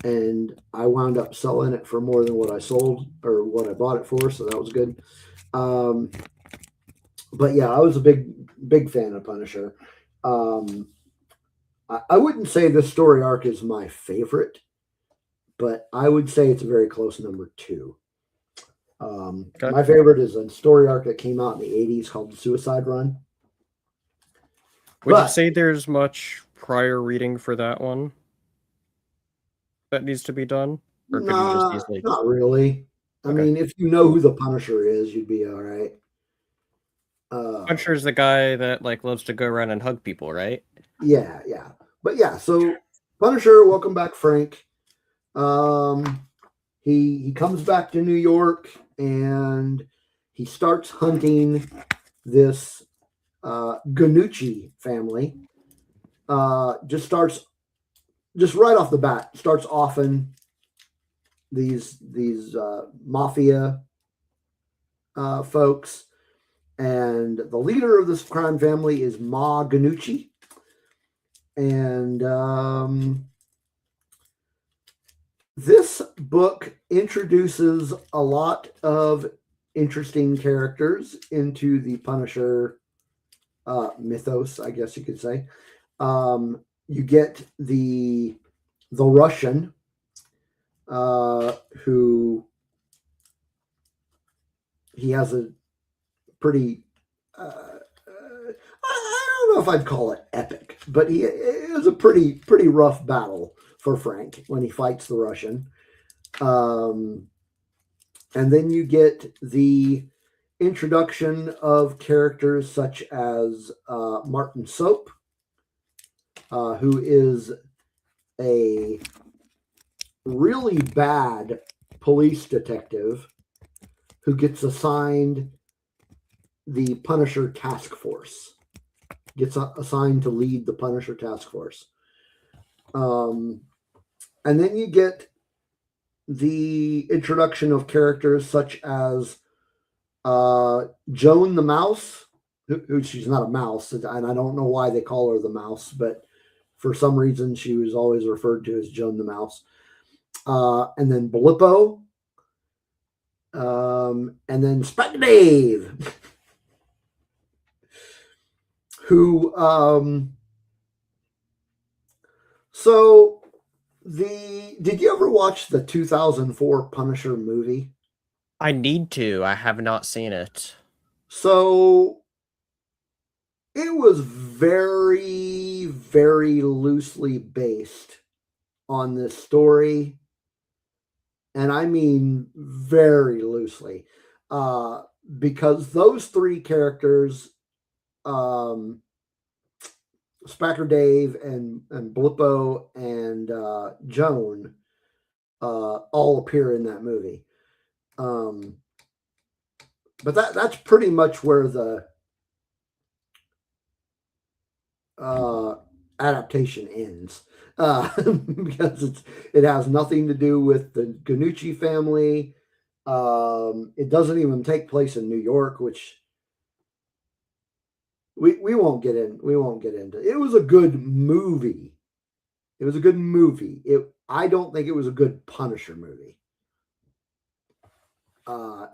And I wound up selling it for more than what I sold or what I bought it for, so that was good. But yeah, I was a big fan of Punisher. I wouldn't say this story arc is my favorite, but I would say it's a very close number 2. Okay. My favorite is a story arc that came out in the 80s called The Suicide Run. Would you say there's much prior reading for that one that needs to be done? Or could you just easily... Not really. I mean, if you know who the Punisher is, you'd be all right. Punisher's the guy that loves to go around and hug people, right? Yeah. But yeah, so Punisher, Welcome Back, Frank. He comes back to New York and he starts hunting this Ganucci family. Just right off the bat, starts offing these mafia folks, and the leader of this crime family is Ma Ganucci, and this book introduces a lot of interesting characters into the Punisher mythos, I guess you could say. You get the Russian, who he has a pretty I don't know if I'd call it epic, but it was a pretty rough battle for Frank when he fights the Russian. And then you get the introduction of characters such as Martin Soap, who is a really bad police detective who gets assigned the Punisher task force, gets assigned to lead the Punisher task force. And then you get the introduction of characters such as Joan the Mouse, who she's not a mouse, and I don't know why they call her the Mouse, but for some reason she was always referred to as Joan the Mouse. And then Blippo, and then Spec Dave, who so did you ever watch the 2004 Punisher movie? I need to. I have not seen it. So it was very, very loosely based on this story. And I mean very loosely. Because those three characters, Spacker Dave and Blippo and Joan, all appear in that movie. But that's pretty much where the adaptation ends, because it has nothing to do with the Ganucci family. It doesn't even take place in New York, which we won't get in. We won't get into. It was a good movie. It was a good movie. I don't think it was a good Punisher movie.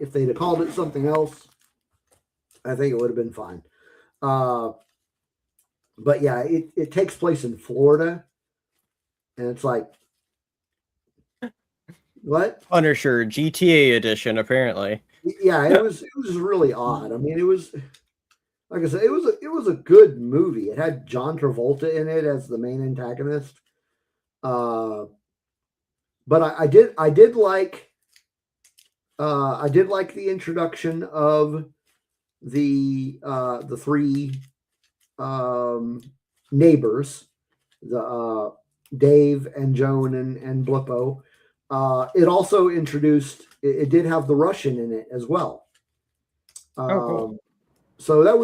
If they'd have called it something else, I think it would have been fine. But yeah, it takes place in Florida, and it's like, what? Punisher GTA edition, apparently. Yeah, it was really odd. I mean, it was, like I said, it was a good movie. It had John Travolta in it as the main antagonist. But I did like the introduction of the three neighbors, the Dave and Joan and Blippo. It also introduced. It did have the Russian in it as well. Cool. So it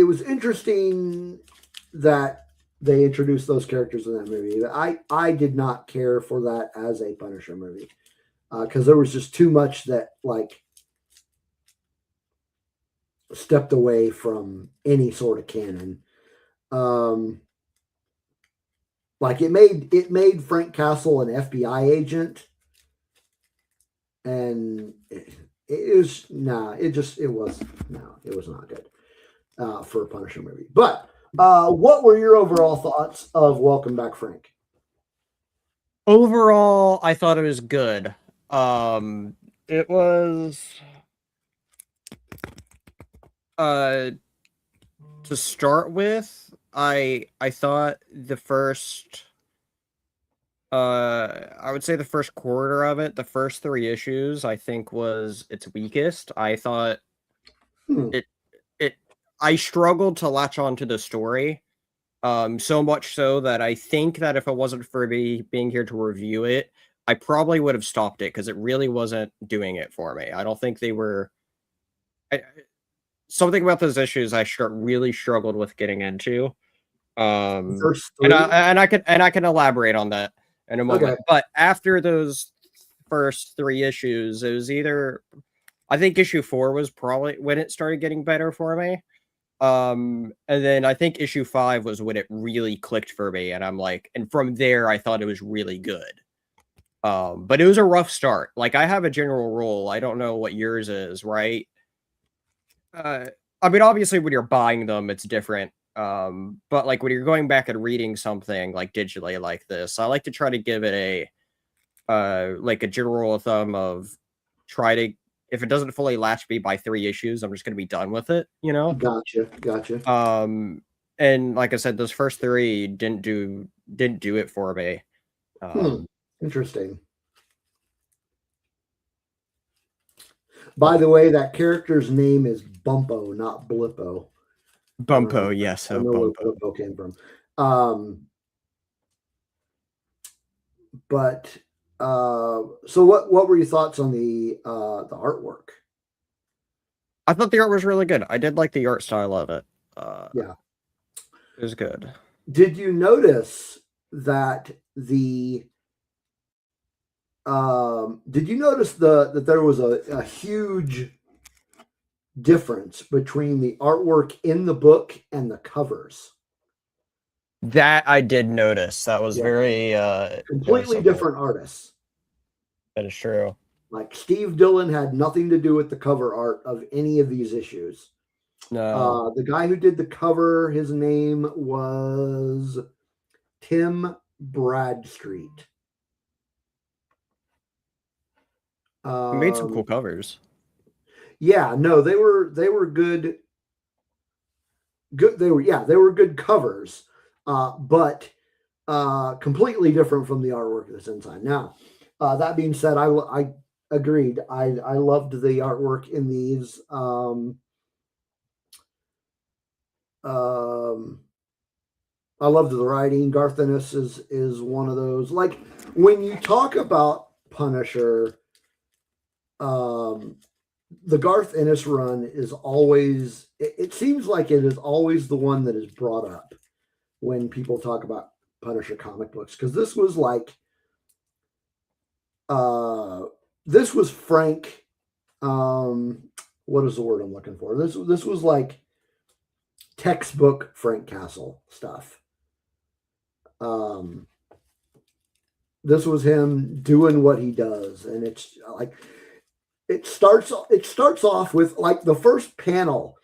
was interesting that they introduced those characters in that movie. I did not care for that as a Punisher movie, because there was just too much that like stepped away from any sort of canon. Like it made Frank Castle an FBI agent, and it was not good for a Punisher movie. But what were your overall thoughts of Welcome Back, Frank? Overall, I thought it was good. It was to start with, I thought the first I would say the first quarter of it, the first 3 issues, I think was its weakest. I thought I struggled to latch onto the story. So much so that I think that if it wasn't for me being here to review it, I probably would have stopped it because it really wasn't doing it for me. I don't think they were. Something about those issues I really struggled with getting into. First and three? I can elaborate on that in a moment. Okay. But after those first 3 issues, it was either, I think issue 4 was probably when it started getting better for me. And then I think issue 5 was when it really clicked for me, and I'm like, and from there I thought it was really good. But it was a rough start. Like, I have a general rule. I don't know what yours is, right? I mean, obviously when you're buying them, it's different. But like when you're going back and reading something like digitally like this, I like to try to give it like a general rule of thumb of if it doesn't fully latch me by 3 issues, I'm just going to be done with it, you know? Gotcha. And like I said, those first 3 didn't do it for me. Interesting. By the way, that character's name is Bumpo, not Blippo. Bumpo, yes. I know Bumpo. where Blippo came from. But so what were your thoughts on the artwork? I thought the art was really good. I did like the art style of it. Yeah, it was good. Did you notice that that there was a huge difference between the artwork in the book and the covers. That I did notice. That was Yeah. very Completely noticeable. different artists. That is true. Like Steve Dillon had nothing to do with the cover art of any of these issues. No. The guy who did the cover, his name was Tim Bradstreet. He made some cool covers. Yeah, no, they were good. Good, they were good covers, but completely different from the artwork that's inside. Now, that being said, I agreed. I loved the artwork in these. I loved the writing. Garth Ennis is one of those. Like when you talk about Punisher, the Garth Ennis run is always. It seems like it is always the one that is brought up when people talk about Punisher comic books, because this was like, this was Frank. What is the word I'm looking for? This was like textbook Frank Castle stuff. This was him doing what he does, and it's like it starts off with like the first panel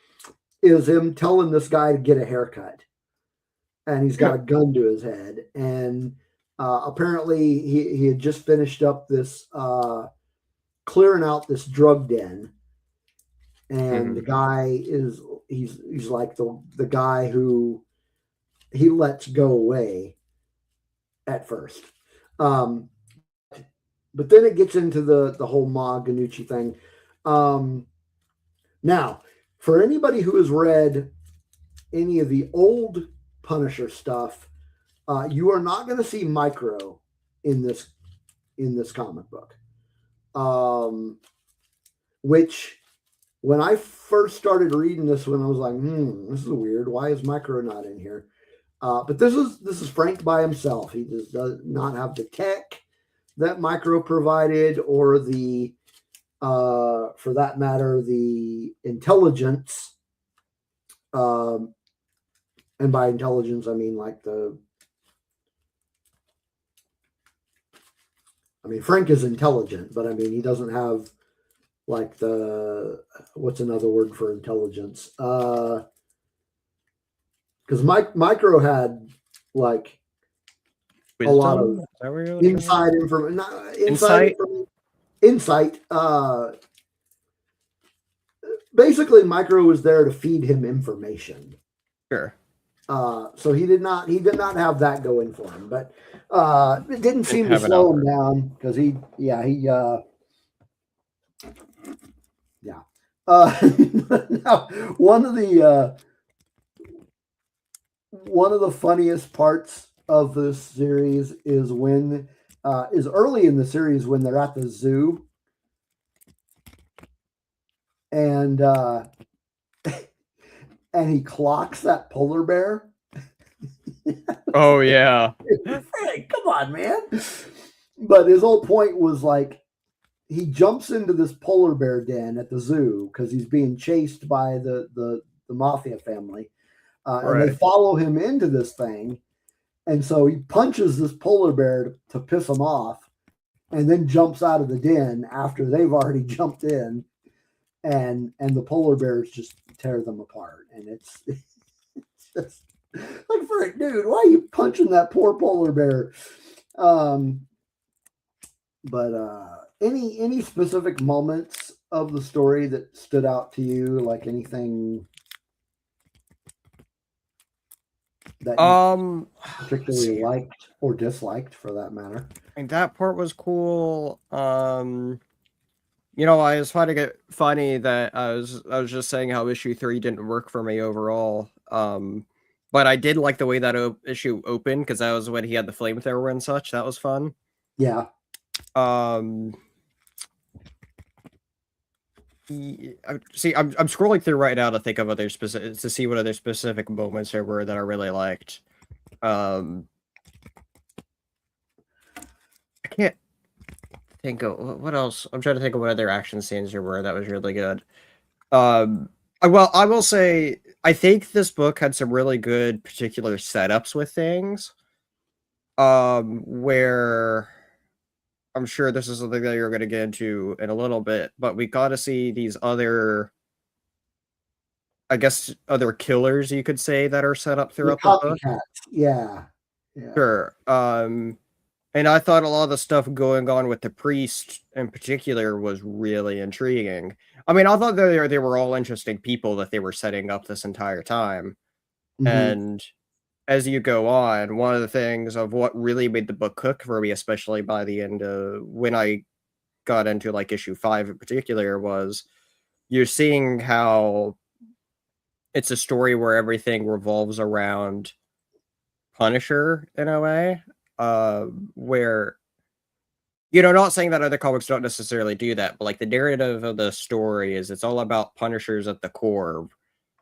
is him telling this guy to get a haircut, and he's got a gun to his head, and apparently he had just finished up this clearing out this drug den, and the guy is he's like the guy who he lets go away at first. But then it gets into the whole Ma Ganucci thing. Now, for anybody who has read any of the old Punisher stuff, you are not going to see Micro in this comic book. Which, when I first started reading this one, I was like, this is weird. Why is Micro not in here? But this is Frank by himself. He just does not have the tech that Micro provided, or the, for that matter, the intelligence. And by intelligence, I mean like Frank is intelligent, but I mean, he doesn't have like what's another word for intelligence? Because Micro had like Wisdom? A lot of inside information. Insight. Basically, Micro was there to feed him information. Sure. So he did not have that going for him, but it didn't seem to slow him down, because now, one of the funniest parts of this series is when is early in the series when they're at the zoo, and and he clocks that polar bear. Oh yeah. Hey, come on, man. But his whole point was like, he jumps into this polar bear den at the zoo because he's being chased by the mafia family, and they follow him into this thing, and so he punches this polar bear to piss him off, and then jumps out of the den after they've already jumped in, and the polar bears just tear them apart, and it's just like, Frank, dude, why are you punching that poor polar bear? But any specific moments of the story that stood out to you, like anything that you particularly liked or disliked, for that matter? And that part was cool. You know, I was finding it funny that I was just saying how issue 3 didn't work for me overall. But I did like the way that issue opened, because that was when he had the flamethrower and such. That was fun. Yeah. See, I'm scrolling through right now to think of other specific, to see what other specific moments there were that I really liked. I can't think of what else. I'm trying to think of what other action scenes there were that was really good. Well, I will say I think this book had some really good particular setups with things. Where I'm sure this is something that you're going to get into in a little bit, but we got to see these other, I guess, other killers you could say that are set up The throughout the book. copycats. Yeah. Yeah. Sure. And I thought a lot of the stuff going on with the priest in particular was really intriguing. I mean, I thought they were all interesting people that they were setting up this entire time. Hmm. And as you go on, one of the things of what really made the book cook for me, especially by the end of when I got into like issue 5 in particular, was you're seeing how it's a story where everything revolves around Punisher in a way, where not saying that other comics don't necessarily do that, but like the narrative of the story is it's all about Punishers at the core,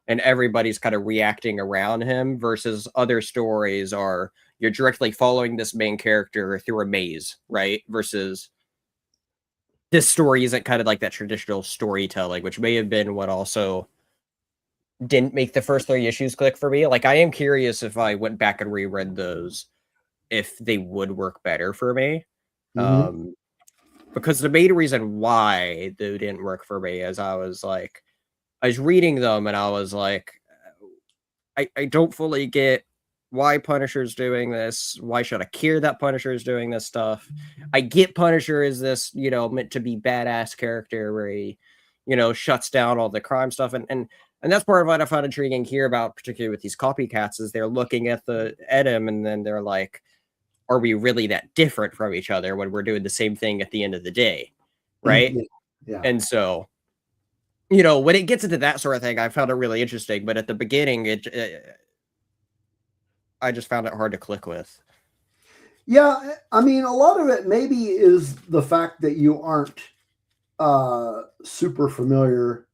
and everybody's kind of reacting around him. Versus other stories are you're directly following this main character through a maze, right? Versus this story isn't kind of like that traditional storytelling, which may have been what also didn't make the first 3 issues click for me. Like, I am curious if I went back and reread those, if they would work better for me. Hmm. Um, because the main reason why they didn't work for me is I was reading them and I was like, I don't fully get why Punisher's doing this. Why should I care that Punisher's doing this stuff? I get Punisher is this, meant to be badass character where he, shuts down all the crime stuff. And that's part of what I found intriguing here about, particularly with these copycats, is they're looking at him and then they're like, are we really that different from each other when we're doing the same thing at the end of the day? Right. Yeah. Yeah. And so, when it gets into that sort of thing, I found it really interesting. But at the beginning, I just found it hard to click with. Yeah, I mean, a lot of it maybe is the fact that you aren't super familiar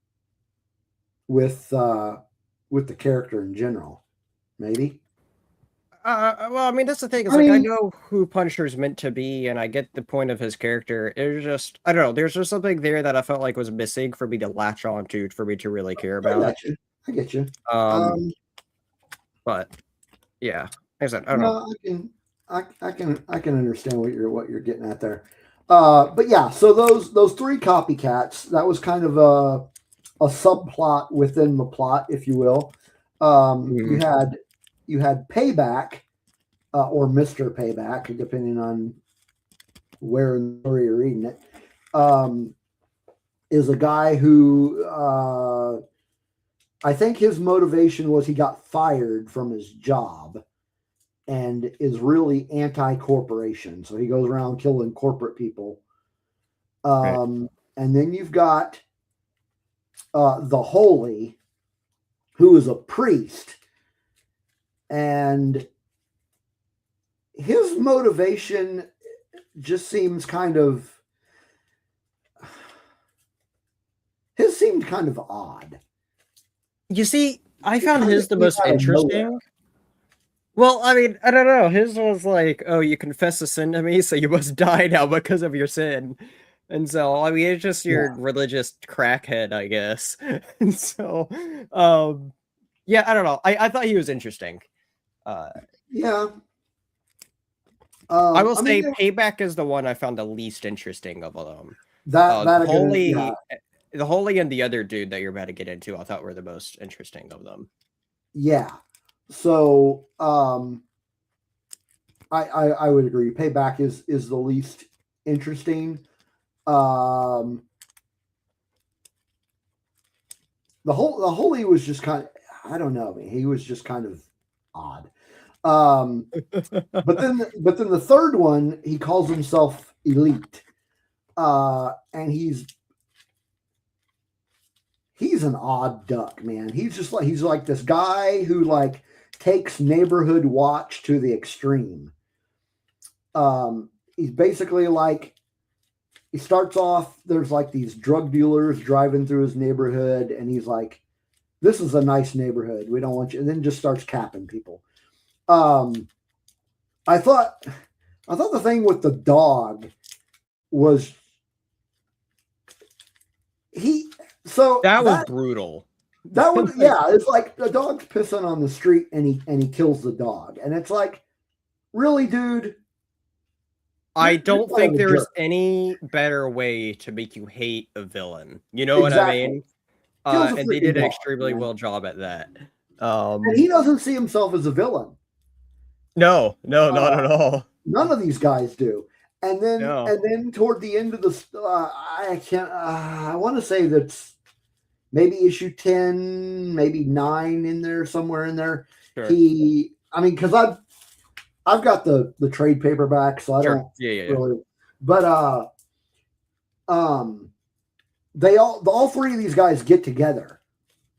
with the character in general. Maybe. Well, I mean, that's the thing. It's I like I mean, know who Punisher's meant to be, and I get the point of his character. It's just I don't know. There's just something there that I felt like was missing for me to latch onto, for me to really care I about. got you. I get you. Um, Um, but yeah, like I said, I don't know. no, I can understand what you're getting at there. But yeah, so those three copycats, that was kind of a subplot within the plot, if you will. Mhm. You had Payback, or Mr. Payback, depending on where in the story you're reading it. Is a guy who I think his motivation was he got fired from his job and is really anti-corporation. So he goes around killing corporate people. Right. And then you've got the Holy, who is a priest, and his motivation just seems kind of his seemed kind of odd. You see, I It found kind of his the came most out of nowhere. interesting. Well, I mean, I don't know. His was like, "Oh, you confess a sin to me, so you must die now because of your sin." And so, I mean, it's just Yeah, your religious crackhead, I guess. And so, um, yeah, I don't know. I thought he was interesting. Uh, yeah. I will I mean say, Payback is the one I found the least interesting of them. that The that again, yeah, Holy, and the other dude that you're about to get into, I thought were the most interesting of them. yeah. So I would agree. Payback is the least interesting. Um, the Holy was just kind of, I don't know. I mean, he was just kind of odd. But then the third one, he calls himself Elite, and he's an odd duck, man. He's like this guy who like takes neighborhood watch to the extreme. He's basically like, he starts off, there's like these drug dealers driving through his neighborhood, and he's like, this is a nice neighborhood, we don't want you, and then just starts capping people. um i thought I thought the thing with the dog was, he So That was brutal. That was yeah. It's like the dog's pissing on the street, and he kills the dog, and it's like, really, dude. I don't think there's jerk. any better way to make you hate a villain. You know Exactly. what I mean? Kills a And they freaking did an dog, extremely man. well job at that. And he doesn't see himself as a villain. No, not at all. None of these guys do. And then No. toward the end of the, I can't. I want to say that's maybe issue 10, maybe 9 in there, somewhere in there. Sure. Because I've got the trade paperback, so I don't really. But they all three of these guys get together.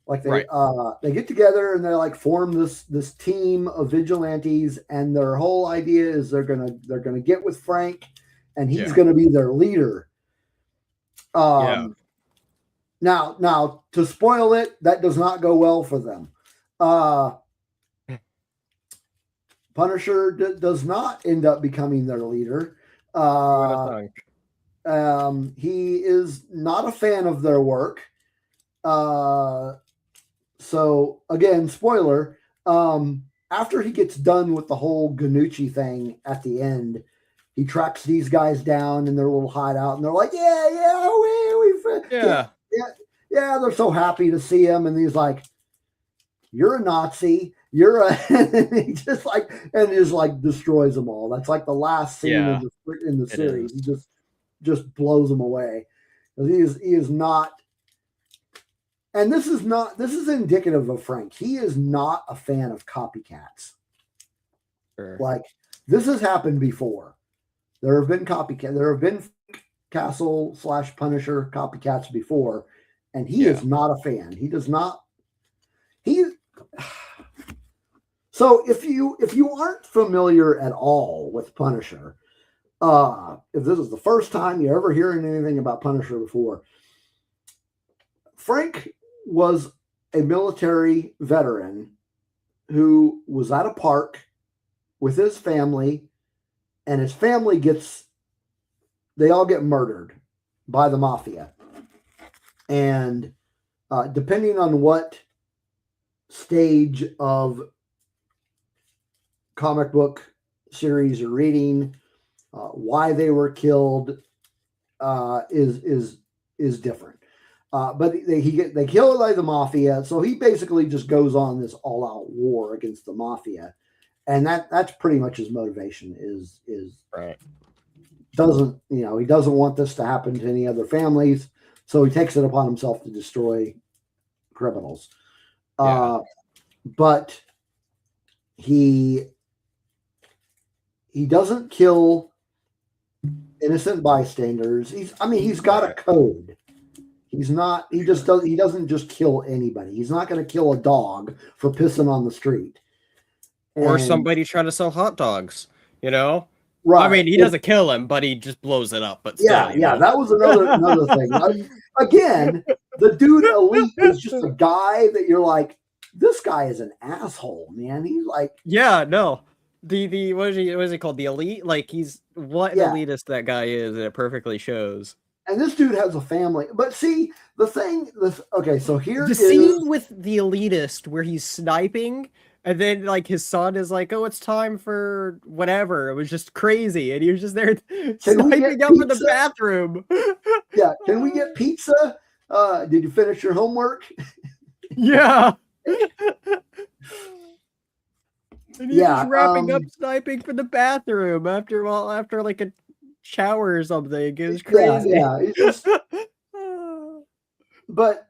Like they get together and they like form this team of vigilantes, and their whole idea is they're gonna get with Frank, and he's gonna be their leader. Now to spoil it, that does not go well for them. Punisher does not end up becoming their leader. He is not a fan of their work. So again, spoiler, after he gets done with the whole Ganucci thing at the end, he tracks these guys down in their little hideout, and they're like, yeah, they're so happy to see him. And he's like, you're a Nazi. And he just destroys them all. That's like the last scene in the series. He just blows them away. He is not. And this is indicative of Frank. He is not a fan of copycats. Sure. Like, this has happened before. There have been Castle / Punisher copycats before, and he is not a fan. He does not. So if you aren't familiar at all with Punisher, if this is the first time you're ever hearing anything about Punisher before, Frank was a military veteran who was at a park with his family, and his family they all get murdered by the mafia. And depending on what stage of comic book series you're reading, why they were killed is different. But they kill by the mafia, so he basically just goes on this all-out war against the mafia, and that's pretty much his motivation. Is right. He doesn't want this to happen to any other families, so he takes it upon himself to destroy criminals. But he doesn't kill innocent bystanders. He's got a code. He doesn't just kill anybody. He's not going to kill a dog for pissing on the street. Or somebody trying to sell hot dogs, Right. I mean, he doesn't kill him, but he just blows it up. But still, that was another thing. Again, the dude Elite is just a guy that you're like, this guy is an asshole, man. He's like, the what is he called? The Elite? Like, he's what an elitist that guy is, and it perfectly shows. And this dude has a family. But see, so here the scene with the elitist where he's sniping, and then like his son is like, "Oh, it's time for whatever." It was just crazy, and he was just there sniping up in the bathroom. Yeah, can we get pizza? Did you finish your homework? Yeah. And he's just wrapping up sniping for the bathroom after like a shower or something. It was crazy. Yeah. It's just, but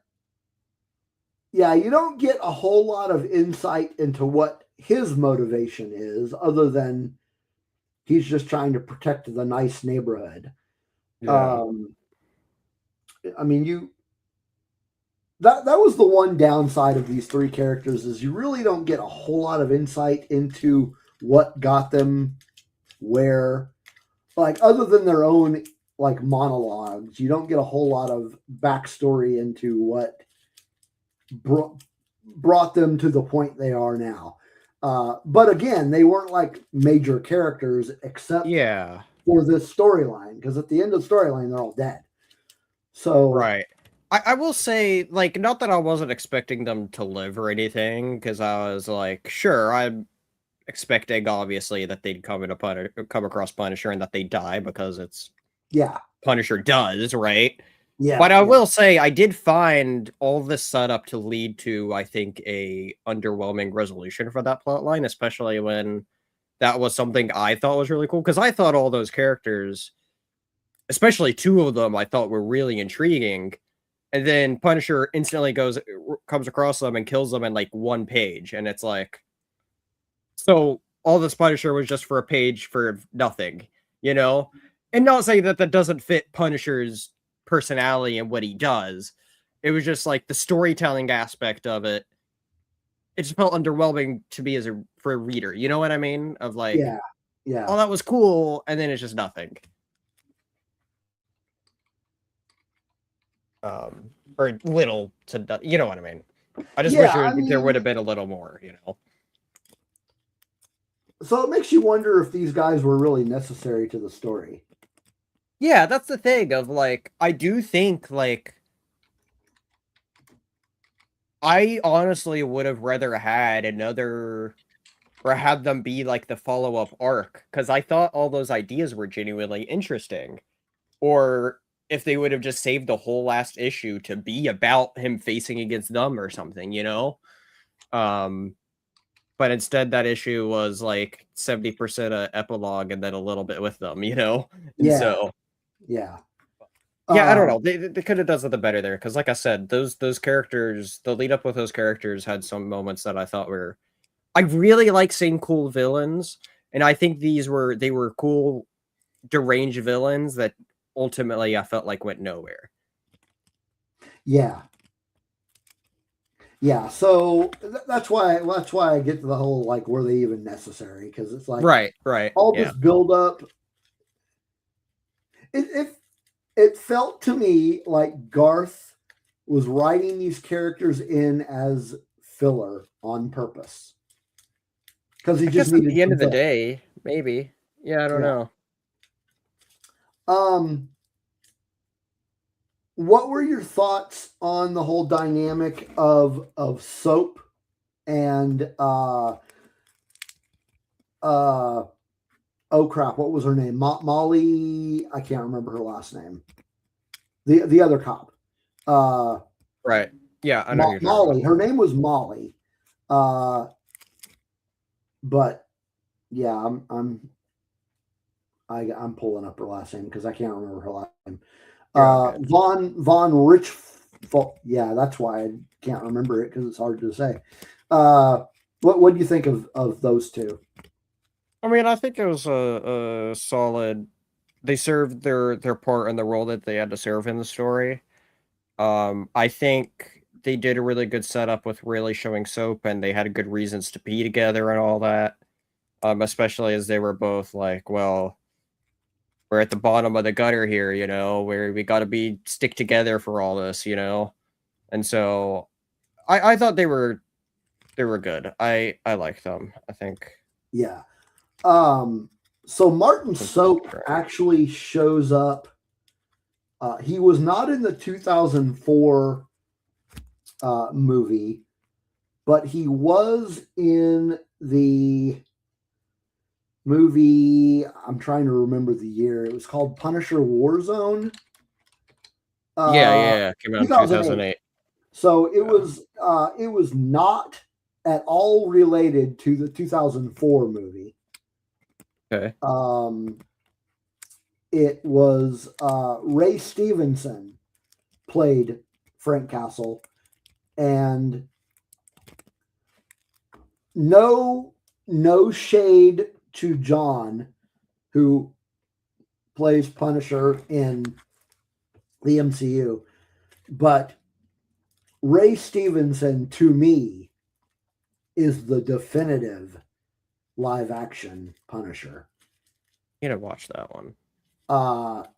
yeah, you don't get a whole lot of insight into what his motivation is, other than he's just trying to protect the nice neighborhood. Yeah. That was the one downside of these three characters, is you really don't get a whole lot of insight into what got them where, like, other than their own like monologues. You don't get a whole lot of backstory into what brought them to the point they are now. But again, they weren't like major characters except for this storyline, because at the end of the storyline, they're all dead. So right. I will say, like, not that I wasn't expecting them to live or anything, because I was like, sure, I'm expecting obviously that they'd come across Punisher and that they die because it's Yeah, Punisher does, right? But yeah, I yeah, will say I did find all this setup to lead to, I think, a underwhelming resolution for that plot line, especially when that was something I thought was really cool. Because I thought all those characters, especially two of them, I thought were really intriguing. And then Punisher instantly comes across them and kills them in like one page. And it's like, so all this Punisher was just for a page for nothing, you know? And not saying that that doesn't fit Punisher's personality and what he does. It was just like the storytelling aspect of it. It just felt underwhelming to me for a reader. You know what I mean? Of like, yeah, yeah, oh, that was cool, and then it's just nothing. Or little to, you know what I mean? I just wish yeah. I there would mean, have been a little more, you know? so it makes you wonder if these guys were really necessary to the story. Yeah, that's the thing of like, I do think like I honestly would have rather had another or have them be like the follow-up arc because I thought all those ideas were genuinely interesting. Or if they would have just saved the whole last issue to be about him facing against them or something, you know? Um, but instead that issue was like 70% a epilogue and then a little bit with them, you know? And Yeah, so yeah. yeah, I don't Um, know. They could have done something better there because, like I said, those characters, the lead up with those characters had some moments that I thought were. I really like seeing cool villains, and I think they were cool, deranged villains that ultimately I felt like went nowhere. yeah, yeah. So that's why I get to the whole like were they even necessary? Because it's like Right, right, all yeah. this build up. It felt to me like Garth was writing these characters in as filler on purpose because he I just guess at needed the end some of the fill. day, maybe. Yeah, I don't Yeah. know. Um, what were your thoughts on the whole dynamic of Soap and uh oh crap, what was her name? Molly, I can't remember her last name. The other cop. Uh Right. Yeah, I know who you're talking about. Molly, her name was Molly. Uh but yeah, I'm pulling up her last name because I can't remember her last name. You're all good. Von Rich. Yeah, that's why I can't remember it because it's hard to say. What do you think of those two? I mean, I think it was a solid. They served their part in the role that they had to serve in the story. I think they did a really good setup with really showing Soap, and they had good reasons to be together and all that. Especially as they were both like, well, we're at the bottom of the gutter here, you know, where we got to be stick together for all this, you know. And so I thought they were good. I liked them. I think. Yeah. So Martin Soap actually shows up. He was not in the 2004 movie, but he was in the movie. I'm trying to remember the year. It was called Punisher Warzone. Yeah, Uh, yeah, came out in 2008. 2008. So Yeah. it was not at all related to the 2004 movie. Okay. It was Ray Stevenson played Frank Castle, and no shade to John, who plays Punisher in the MCU, but Ray Stevenson to me is the definitive live action Punisher. You know, watch that one.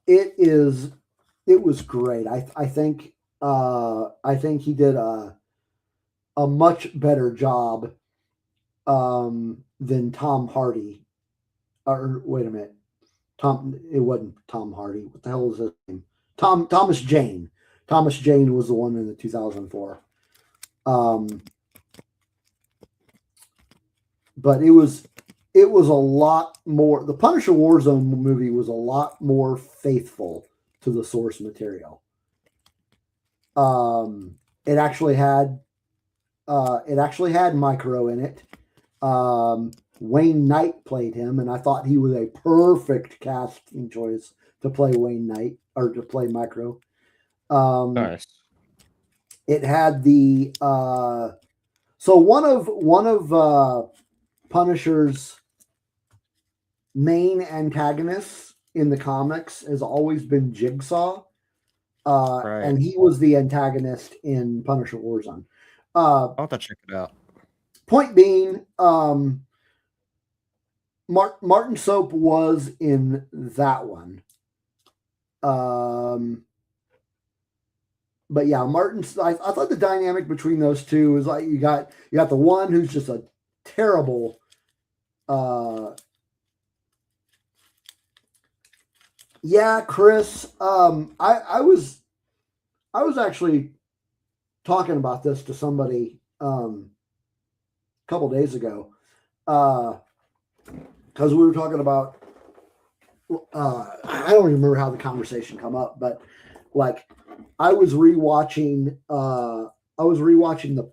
It was great. I think he did a much better job than Tom Hardy. Or wait a minute, it wasn't Tom Hardy. What the hell is his name? Thomas Jane. Thomas Jane was the one in the 2004. But it was a lot more. The Punisher Warzone movie was a lot more faithful to the source material. It actually had Micro in it. Wayne Knight played him, and I thought he was a perfect casting choice to play Wayne Knight or to play Micro. Nice. It had the so one of Punisher's main antagonists in the comics has always been Jigsaw, Right. and he was the antagonist in Punisher Warzone. I'll have to check it out. Point being, Martin Soap was in that one. But yeah, I thought the dynamic between those two was like you got the one who's just a terrible Chris, I was actually talking about this to somebody a couple days ago because we were talking about I don't remember how the conversation come up, but like I was rewatching the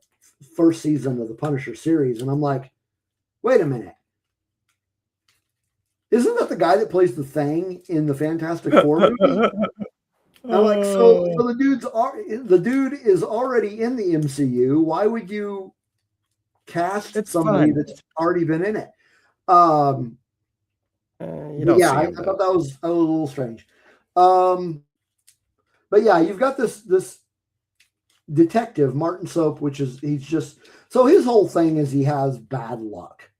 first season of the Punisher series, and I'm like, wait a minute. Isn't that the guy that plays the Thing in the Fantastic Four movie? I'm like, so the dude is already in the MCU. Why would you cast somebody that's already been in it? I thought that was a little strange. But yeah, you've got this detective, Martin Soap, he's just so his whole thing is he has bad luck.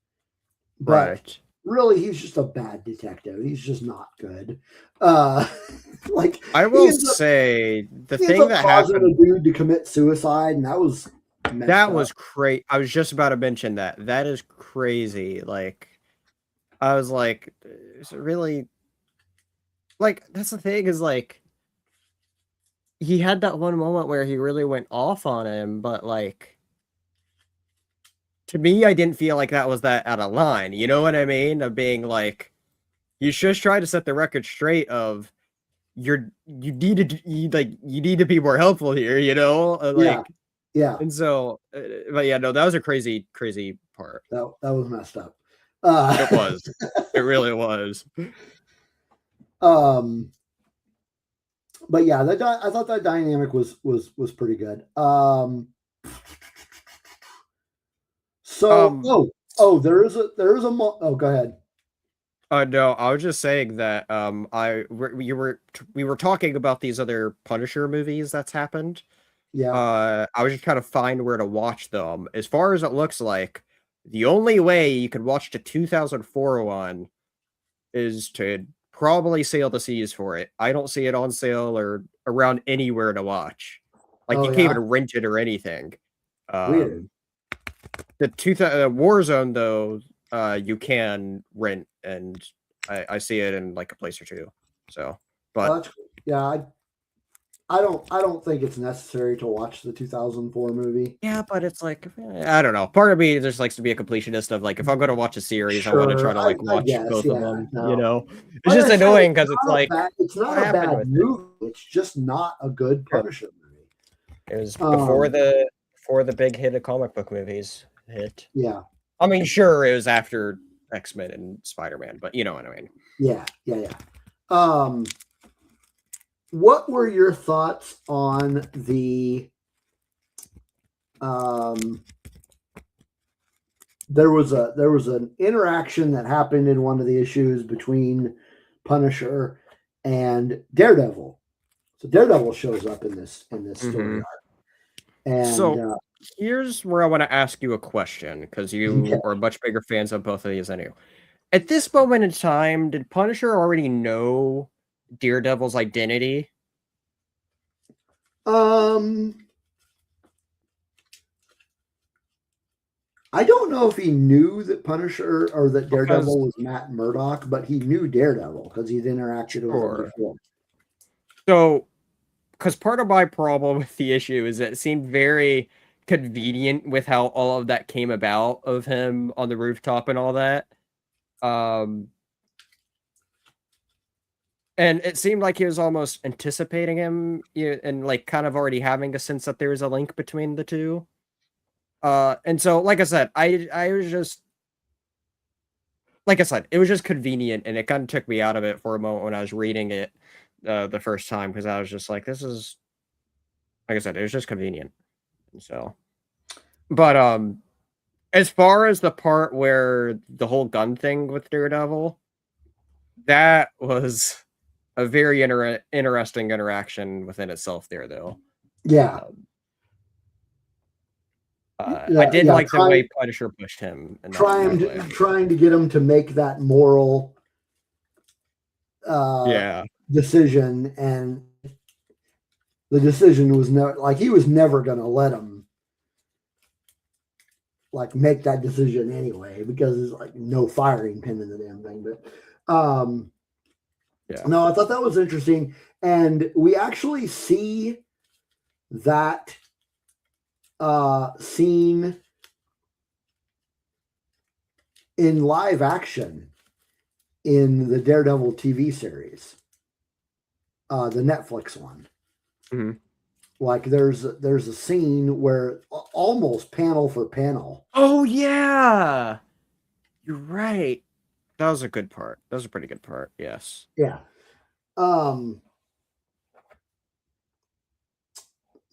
But right. Really, he's just a bad detective. He's just not good. Like I will say, the thing that happened, a dude to commit suicide, and that was crazy. I was just about to mention that. That is crazy. Like, I was like, is it really? Like, that's the thing is like, he had that one moment where he really went off on him, but like, to me, I didn't feel like that was that out of line. You know what I mean? Of being like, you just try to set the record straight of you need to be more helpful here, you know? Like, yeah. And so, but yeah, no, that was a crazy part. That was messed up. It was. It really was. But yeah, I thought that dynamic was pretty good. So there is a go ahead. No, I was just saying that we were talking about these other Punisher movies that's happened. Yeah. I was just trying to find where to watch them. As far as it looks like, the only way you could watch the 2004 one is to probably sail the seas for it. I don't see it on sale or around anywhere to watch. Like, you can't even rent it or anything. Weird. The Warzone, though, you can rent, and I see it in like a place or two. So, but I don't think it's necessary to watch the 2004 movie. Yeah, but it's like, I don't know. Part of me just likes to be a completionist of like, if I'm going to watch a series, I want to try to like watch both of them. No. You know, it's just annoying because it's like, it's not a bad movie. It's just not a good Punisher movie. It was before the big hit of comic book movies hit. Yeah, I mean, sure, it was after X-Men and Spider-Man, but you know what I mean. Yeah. What were your thoughts on the there was an interaction that happened in one of the issues between Punisher and Daredevil. So Daredevil shows up in this story arc. And so here's where I want to ask you a question, because you are much bigger fans of both of these than you. At this moment in time, did Punisher already know Daredevil's identity? I don't know if he knew that Punisher or that Daredevil was Matt Murdock, but he knew Daredevil because he'd interacted with him before. So, because part of my problem with the issue is that it seemed very convenient with how all of that came about of him on the rooftop and all that. And it seemed like he was almost anticipating him, and like kind of already having a sense that there is a link between the two. And so, like I said, I was just, like I said, it was just convenient, and it kind of took me out of it for a moment when I was reading it the first time, because I was just like, this is, like I said, it was just convenient. And so, but as far as the part where the whole gun thing with Daredevil, that was a very interesting interaction within itself there, though. Yeah. I did like the way Punisher pushed him. And trying to get him to make that moral decision, and the decision was he was never going to let him like make that decision anyway, because there's like no firing pin in the damn thing. But no, I thought that was interesting, and we actually see that scene in live action in the Daredevil TV series, the Netflix one. Mm-hmm. Like there's a scene where almost panel for panel. Oh yeah, you're right. That was a good part. That was a pretty good part. Yes. Yeah.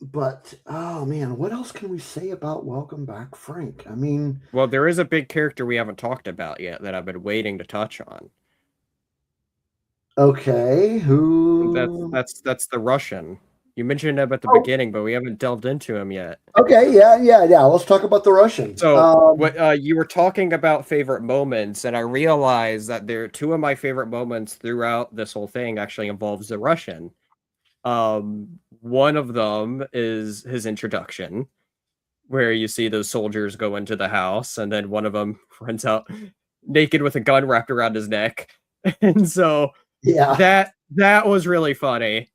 But oh man, what else can we say about Welcome Back, Frank? I mean, well, there is a big character we haven't talked about yet that I've been waiting to touch on. Okay, who? That's the Russian. You mentioned him at the beginning, but we haven't delved into him yet. Okay, yeah. Let's talk about the Russian. So, what you were talking about favorite moments, and I realized that there are two of my favorite moments throughout this whole thing actually involves the Russian. One of them is his introduction, where you see those soldiers go into the house, and then one of them runs out naked with a gun wrapped around his neck, and so that was really funny.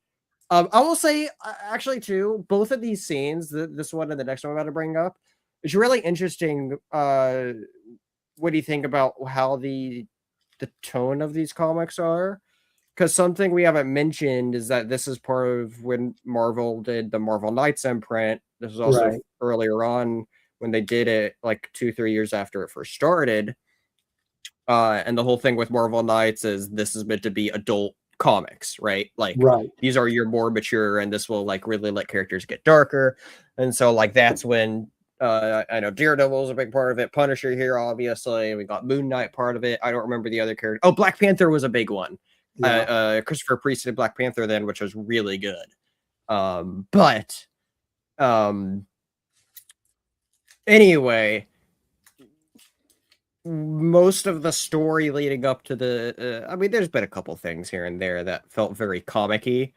I will say, actually, too, both of these scenes, this one and the next one I'm about to bring up, is really interesting. What do you think about how the tone of these comics are? Because something we haven't mentioned is that this is part of when Marvel did the Marvel Knights imprint. This was also earlier on when they did it, like 2-3 years after it first started. And the whole thing with Marvel Knights is this is meant to be adult comics, right? Like these are your more mature, and this will like really let characters get darker. And so like that's when I know Daredevil is a big part of it. Punisher here, obviously. We got Moon Knight part of it. I don't remember the other character. Oh, Black Panther was a big one. Christopher Priest did Black Panther then, which was really good. Anyway, most of the story leading up to the I mean, there's been a couple things here and there that felt very comic-y,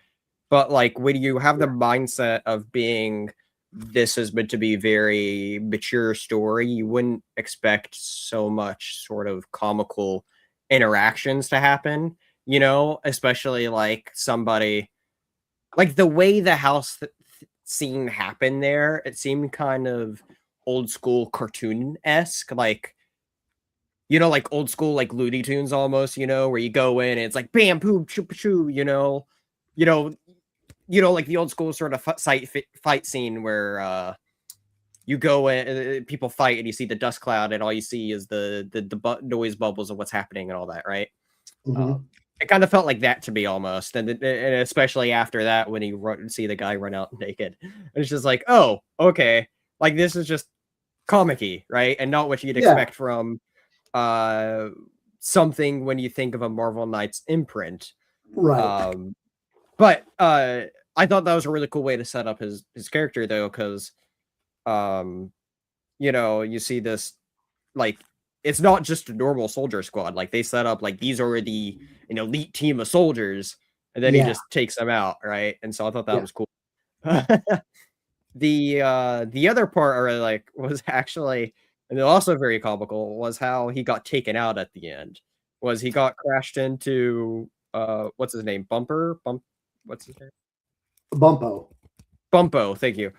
but like when you have the mindset of being this is meant to be very mature story, you wouldn't expect so much sort of comical interactions to happen, you know, especially like somebody like the way the house scene happened there, it seemed kind of old school cartoon-esque, like, you know, like old school, like Looney Tunes almost, you know, where you go in and it's like bam, boom, choo, choo, you know, like the old school sort of fight scene where you go in, people fight, and you see the dust cloud, and all you see is the noise bubbles of what's happening and all that, right? It kind of felt like that to me almost, and especially after that when you see the guy run out naked, it's just like, oh, okay, like this is just comic-y, right? And not what you'd expect from something when you think of a Marvel Knights imprint, right? But I thought that was a really cool way to set up his character, though, because you know, you see this, like, it's not just a normal soldier squad. Like, they set up like these are the an elite team of soldiers, and then he just takes them out, right? And so I thought that was cool. The other part I really like was actually, and also very comical, was how he got taken out at the end. Was he got crashed into what's his name? What's his name? Bumpo. Bumpo, thank you.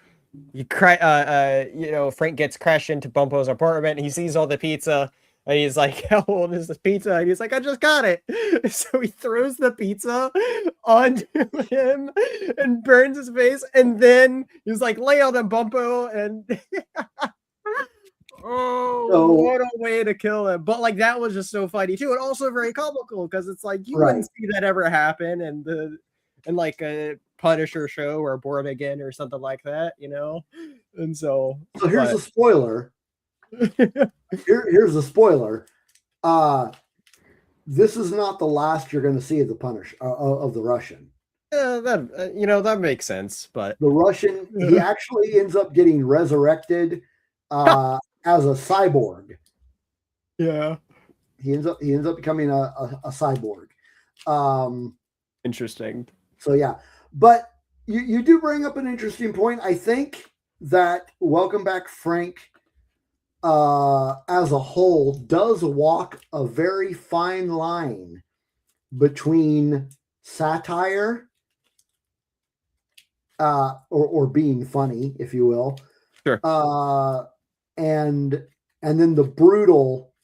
Frank gets crashed into Bumpo's apartment. And he sees all the pizza, and he's like, "How old is this pizza?" And he's like, "I just got it." So he throws the pizza onto him and burns his face. And then he's like, "Lay on him, Bumpo!" And what a way to kill him! But like that was just so funny too, and also very comical because it's like you wouldn't see that ever happen, and like a Punisher show or Born Again or something like that, And so here's a spoiler. Here's a spoiler. This is not the last you're going to see of the Punisher of the Russian. That makes sense. But the Russian, he actually ends up getting resurrected as a cyborg. Yeah, he ends up becoming a cyborg. Interesting. So yeah, but you do bring up an interesting point. I think that Welcome Back, Frank, as a whole, does walk a very fine line between satire or being funny, if you will, sure, and then the brutal,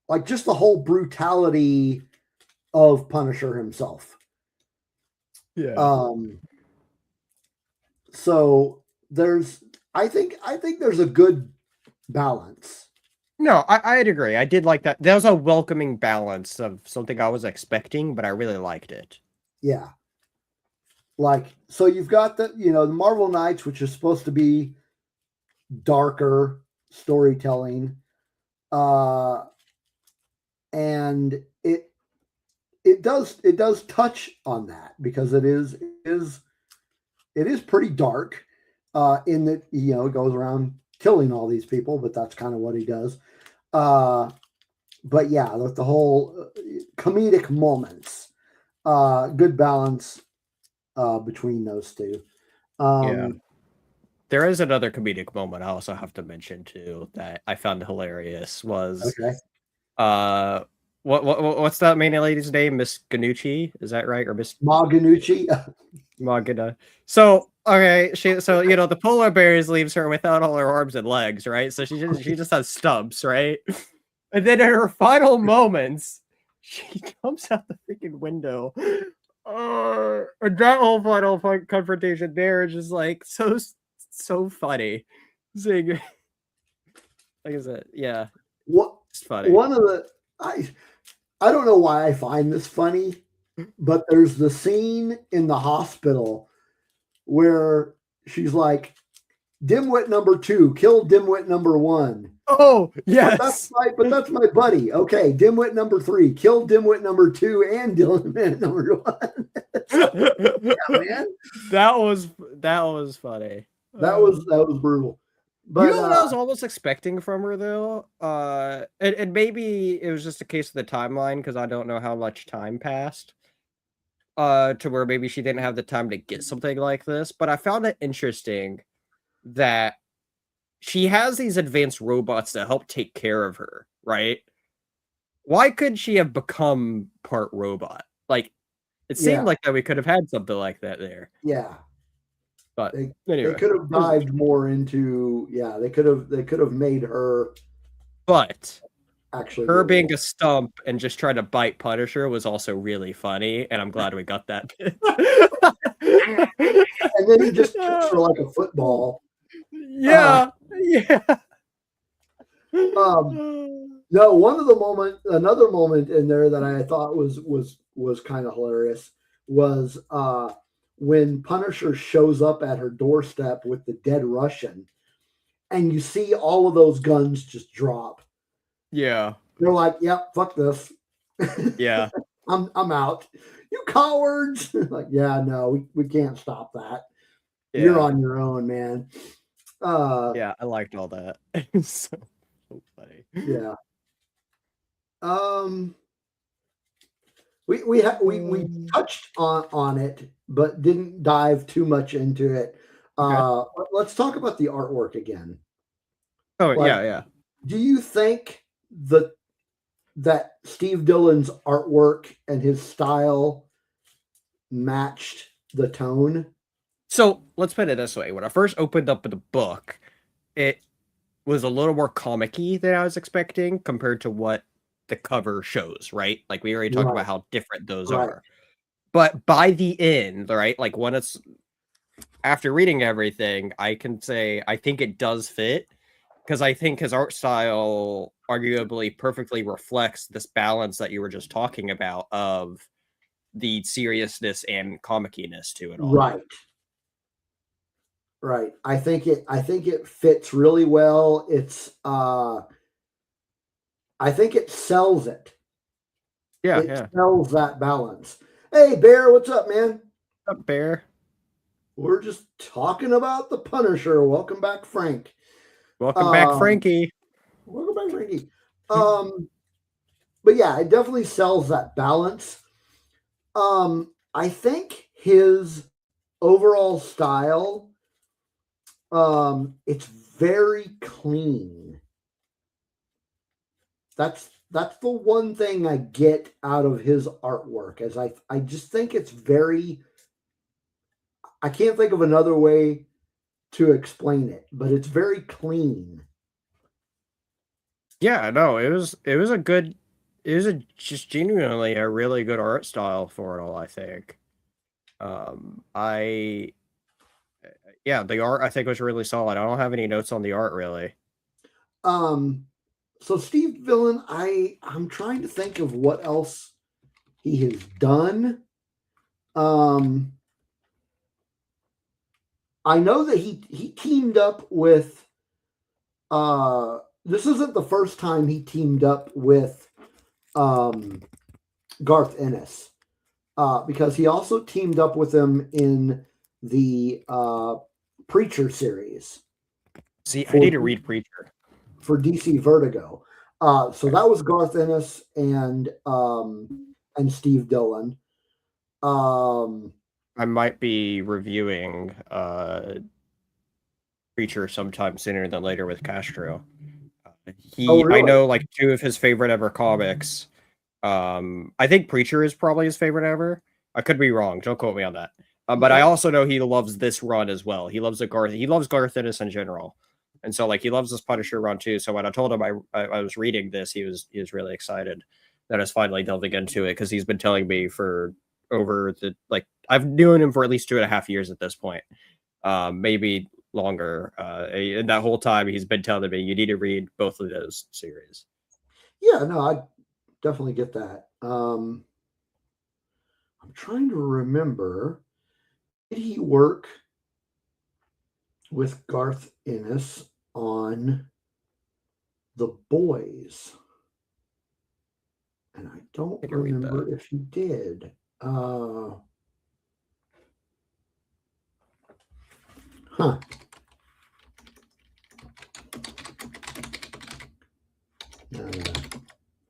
like just the whole brutality of Punisher himself. Yeah. So I think there's a good balance. No, I'd agree. I did like that. That was a welcoming balance of something I was expecting, but I really liked it. Yeah. Like, so you've got the Marvel Knights, which is supposed to be darker storytelling. And it does touch on that because it is pretty dark in that it goes around killing all these people, but that's kind of what he does. But yeah, the whole comedic moments, good balance between those two. Yeah. There is another comedic moment I also have to mention too that I found hilarious was what's that main lady's name? Miss Ganucci, is that right? Or Miss Ganucci? Magana. So okay, the polar bears leaves her without all her arms and legs, right? So she just has stubs, right? And then in her final moments, she jumps out the freaking window. That whole final confrontation there is just like so funny. Like I said, yeah. It's funny. One of the I don't know why I find this funny, but there's the scene in the hospital where she's like, "Dimwit number 2, kill Dimwit number 1." Oh, yes. But that's my buddy. Okay, Dimwit number 3, kill Dimwit number 2 and Dillon number 1. Yeah, man. That was funny. That was brutal. But what I was almost expecting from her though? And maybe it was just a case of the timeline because I don't know how much time passed. To where maybe she didn't have the time to get something like this. But I found it interesting that she has these advanced robots that help take care of her, right? Why could she have become part robot? Like, it seemed like that we could have had something like that there. Yeah. But anyway, they could have dived more into they could have made her. But actually, her being a stump and just trying to bite Punisher was also really funny, and I'm glad we got that bit. And then he just kicks her like a football. Yeah, yeah. No, another moment in there that I thought was kind of hilarious was when Punisher shows up at her doorstep with the dead Russian, and you see all of those guns just drop. Yeah, they're like, "Yep, fuck this." Yeah, I'm out. You cowards! Like, yeah, no, we can't stop that. Yeah. You're on your own, man. Yeah, I liked all that. so funny. Yeah. We touched on it, but didn't dive too much into it. Okay. Let's talk about the artwork again. Oh, yeah. Do you think that Steve Dillon's artwork and his style matched the tone. So let's put it this way: when I first opened up the book, it was a little more comic-y than I was expecting compared to what the cover shows, right? Like we already talked Right, about how different those right, are. But by the end, right, like when it's after reading everything, I can say I think it does fit because I think his art style arguably perfectly reflects this balance that you were just talking about of the seriousness and comiciness to it all. right, right. I think it fits really well. I think it sells it. Yeah, It yeah. sells that balance. Hey, Bear, what's up, man? What's up, Bear? We're just talking about the Punisher. Welcome back, Frank. Welcome back, Um, Frankie. welcome back, Frankie. But yeah, it definitely sells that balance. I think his overall style, it's very clean. That's the one thing I get out of his artwork, as I just think it's very. I can't think of another way to explain it, but it's very clean. Yeah, no, it was a good, it was a just genuinely a really good art style for it all, I think. I Yeah, the art I think was really solid. I don't have any notes on the art really. Um, so Steve Villain, I'm trying to think of what else he has done. Um, I know that he teamed up with. This isn't the first time he teamed up with um, Garth Ennis, because he also teamed up with him in the Preacher series See, I for need to read Preacher. DC Vertigo. So Okay. that was Garth Ennis and Steve Dillon. Um, I might be reviewing Preacher sometime sooner than later with Castro. oh, I really? know like two of his favorite ever comics. I think Preacher is probably his favorite ever. I could be wrong. Don't quote me on that. But I Yeah. also know he loves this run as well. He loves Garth Ennis in general, and so like he loves this Punisher run too. So when I told him I was reading this, he was really excited that I was finally delving into it because he's been telling me for over the like I've known him for at least 2.5 years at this point, maybe longer. And that whole time he's been telling me you need to read both of those series. Yeah, no, I definitely get that. I'm trying to remember. Did he work with Garth Ennis on The Boys? And I don't I need to read that. remember if he did. Huh.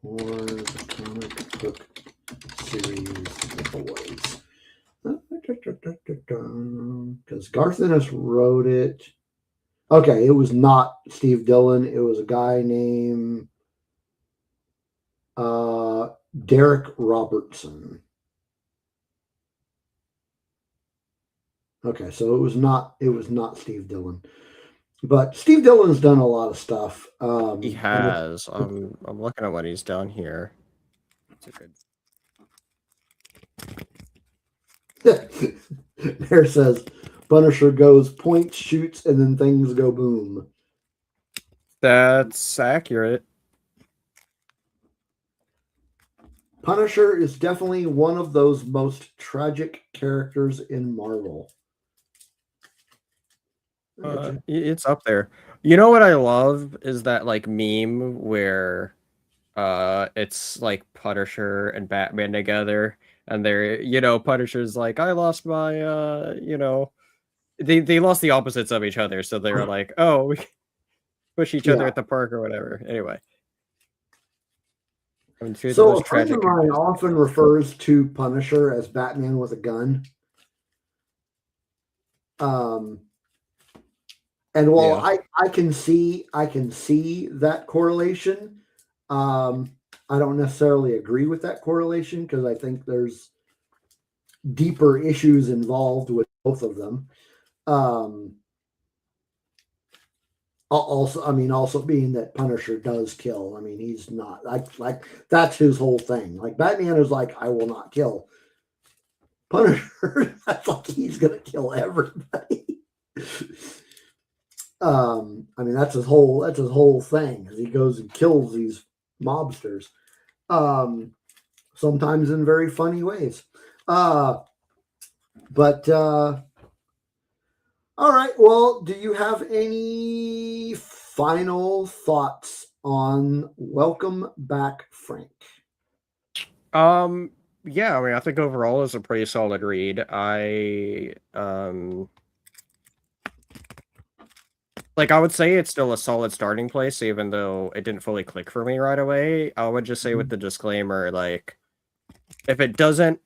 Or the comic book series The Boys. Because Garth Ennis wrote it. Okay, it was not Steve Dillon. It was a guy named uh, Derek Robertson. Okay, so it was not Steve Dillon. But Steve Dillon's done a lot of stuff. He has. I'm looking at what he's done here. It's a good. There says Punisher goes points, shoots, and then things go boom. That's accurate. Punisher is definitely one of those most tragic characters in Marvel. It's up there. You know what I love is that like meme where it's like Punisher and Batman together and they're Punisher's like I lost my they lost the opposites of each other so they're like oh we push each other Yeah. at the park or whatever. Anyway, I mean two of the So most a friend of tragic mine characters. often refers to Punisher as Batman with a gun. Um, and while Yeah. I can see that correlation, I don't necessarily agree with that correlation because I think there's deeper issues involved with both of them. Also being that Punisher does kill. I mean, he's not like that's his whole thing. Like Batman is like, I will not kill. Punisher, that's like he's gonna kill everybody. I mean, that's his whole thing. He goes and kills these mobsters. Sometimes in very funny ways. But all right. Well, do you have any final thoughts on Welcome Back, Frank? Yeah, I mean, I think overall it's a pretty solid read. I would say it's still a solid starting place, even though it didn't fully click for me right away. I would just say with the disclaimer, like, if it doesn't,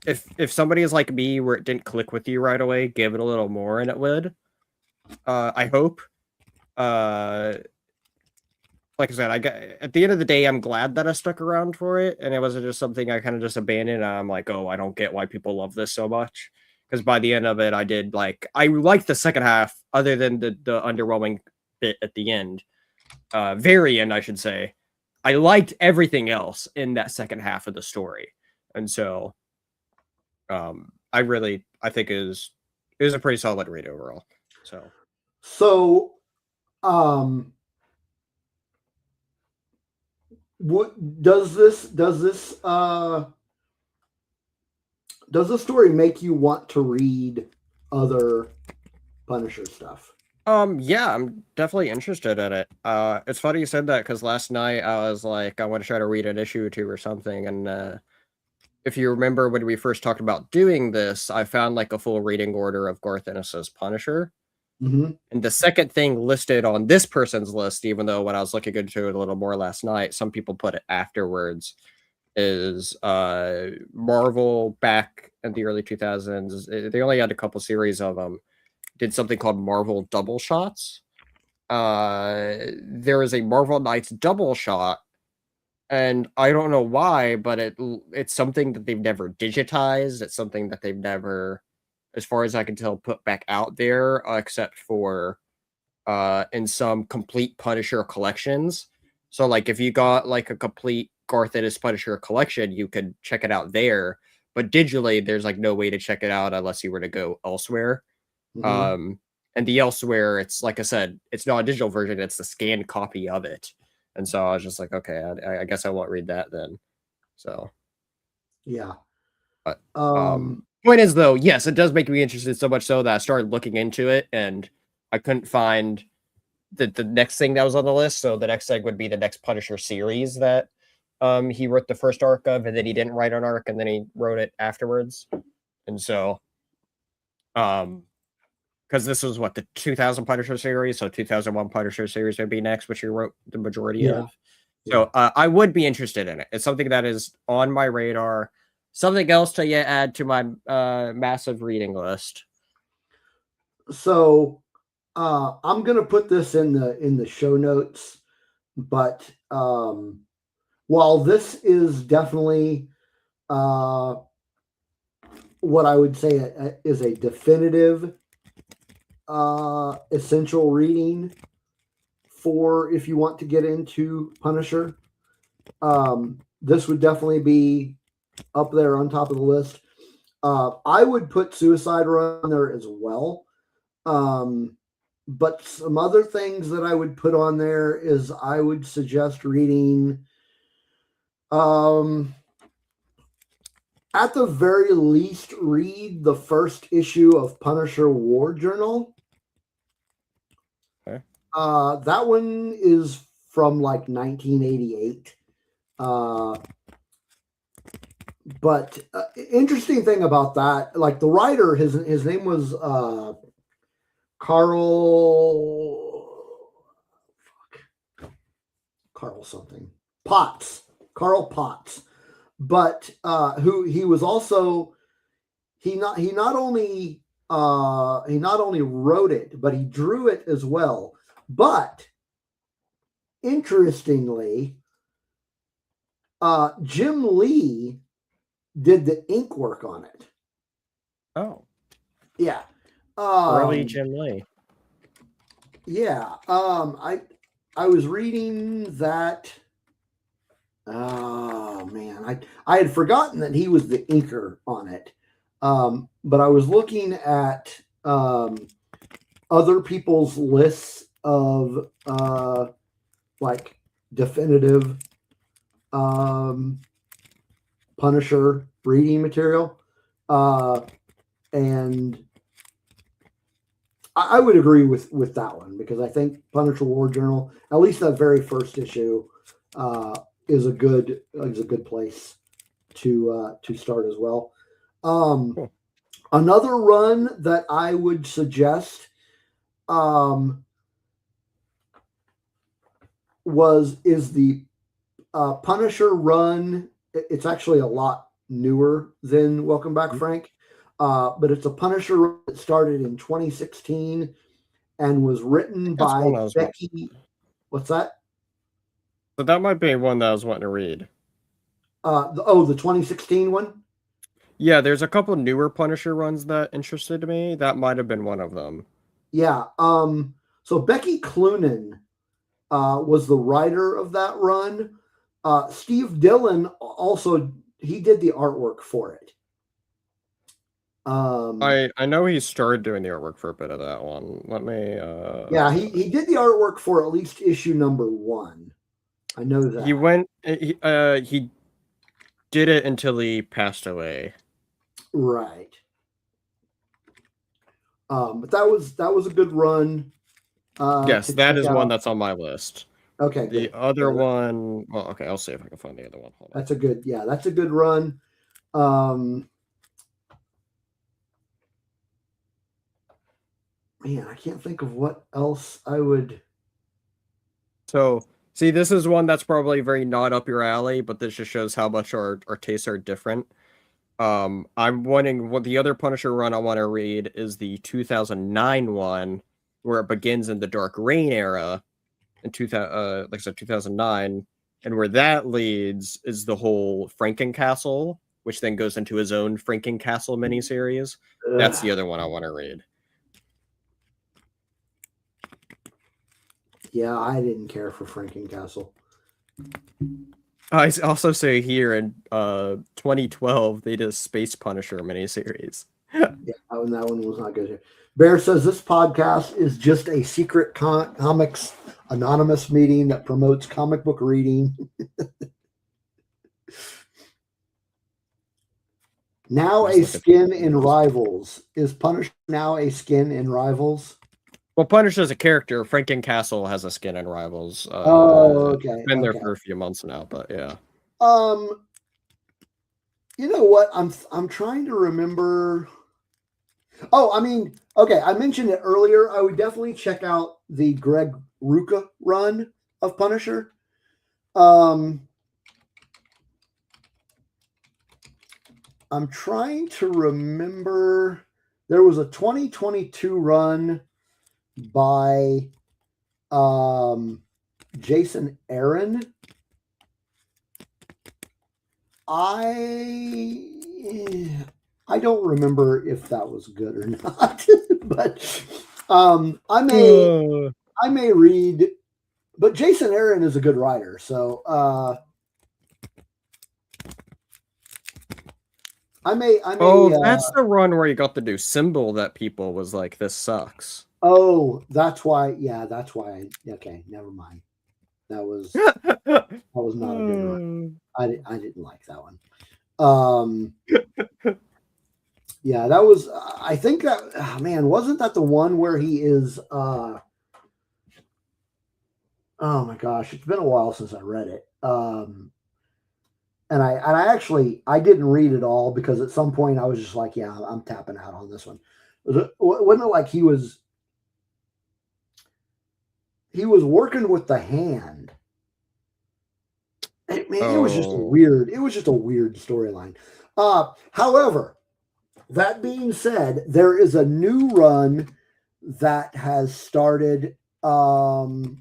if somebody is like me where it didn't click with you right away, give it a little more and it would. I hope. Like I said, at the end of the day, I'm glad that I stuck around for it, and it wasn't just something I kind of just abandoned. And I'm like, oh, I don't get why people love this so much. Because by the end of it, I liked the second half, other than the underwhelming bit at the end, very end, I should say. I liked everything else in that second half of the story, and so, I think it was a pretty solid read overall. So, what does this story make you want to read other Punisher stuff? Yeah, I'm definitely interested in it. It's funny you said that because last night I was like, I want to try to read an issue or two or something, and if you remember when we first talked about doing this, I found like a full reading order of Garth Ennis's Punisher. Mm-hmm. And the second thing listed on this person's list, even though when I was looking into it a little more last night, some people put it afterwards, is Marvel back in the early 2000s. They only had a couple series of them. Did something called Marvel Double Shots. There is a Marvel Knights Double Shot, and I don't know why, but it's something that they've never digitized. It's something that they've never, as far as I can tell, put back out there, except for in some complete Punisher collections. So, like, if you got like a complete Garth Ennis Punisher collection, you could check it out there. But digitally, there's like no way to check it out unless you were to go elsewhere. Mm-hmm. And the elsewhere, it's like I said, it's not a digital version; it's the scanned copy of it. And so I was just like, okay, I guess I won't read that then. So, yeah. But point is, though, yes, it does make me interested, so much so that I started looking into it, and I couldn't find the next thing that was on the list. So the next thing would be the next Punisher series that he wrote the first arc of, and then he didn't write an arc, and then he wrote it afterwards. And so, because this was what, the 2000 Punisher series, so 2001 Punisher series would be next, which he wrote the majority of. So I would be interested in it. It's something that is on my radar. Something else to add to my massive reading list. So I'm gonna put this in the show notes, but while this is definitely what I would say is a definitive essential reading for if you want to get into Punisher, this would definitely be up there on top of the list. I would put Suicide Run there as well. But some other things that I would put on there is I would suggest reading, at the very least, read the first issue of Punisher War Journal. Okay. That one is from like 1988. But interesting thing about that, like the writer, his name was Carl Potts. But who he was also, he not only wrote it, but he drew it as well. But interestingly, Jim Lee did the ink work on it. Oh, Yeah. early Jim Lee. Yeah. I was reading that. Oh man, I had forgotten that he was the inker on it. But I was looking at other people's lists of like definitive Punisher reading material, and I would agree with that one, because I think Punisher War Journal, at least that very first issue, is a good place to start as well. Cool. Another run that I would suggest is the Punisher run. It's actually a lot newer than Welcome Back, Frank, but it's a Punisher run that started in 2016 and was written That's by one I was. Becky. What's that? So that might be one that I was wanting to read. The 2016 one? Yeah, there's a couple newer Punisher runs that interested me. That might have been one of them. Yeah. So Becky Cloonan was the writer of that run. Steve Dillon also, he did the artwork for it. I know he started doing the artwork for a bit of that one. Let me. Yeah, he did the artwork for at least issue number 1. I know that. He did it until he passed away. Right. But that was a good run. Yes, that is one that's on my list. Okay, the good. other one. Well, okay, I'll see if I can find the other one. Hold on. That's a good run. Man, I can't think of what else I would. So, see, this is one that's probably very not up your alley, but this just shows how much our tastes are different. I'm wanting what the other Punisher run I want to read is the 2009 one, where it begins in the Dark Reign era, in 2000, like I said, 2009, and where that leads is the whole Frankencastle, which then goes into his own Frankencastle miniseries. That's the other one I want to read. Yeah, I didn't care for Frankencastle. I also say here in 2012 they did a Space Punisher miniseries. Yeah, that one was not good. Bear says this podcast is just a secret comics anonymous meeting that promotes comic book reading. Now a skin in Rivals. Is Punisher now a skin in Rivals? Well, Punisher as a character, Frankencastle has a skin in Rivals. Okay. It's been there for a few months now, but yeah. You know what? I'm trying to remember. Oh, I mean, okay, I mentioned it earlier. I would definitely check out the Greg Rucka run of Punisher. I'm trying to remember. There was a 2022 run by Jason Aaron. I don't remember if that was good or not, but I may read. But Jason Aaron is a good writer, so I may. Oh, that's the run where you got the new symbol that people was like, "This sucks." Oh, that's why. Yeah, that's why. Okay, never mind. That was not a good run. I didn't like that one. Yeah, that was. I think that man, wasn't that the one where he is? Oh my gosh, it's been a while since I read it. And I actually didn't read it all, because at some point I was just like, yeah, I'm tapping out on this one. Wasn't it like he was working with the hand? It was just a weird. It was just a weird storyline. However, that being said, there is a new run that has started. Oh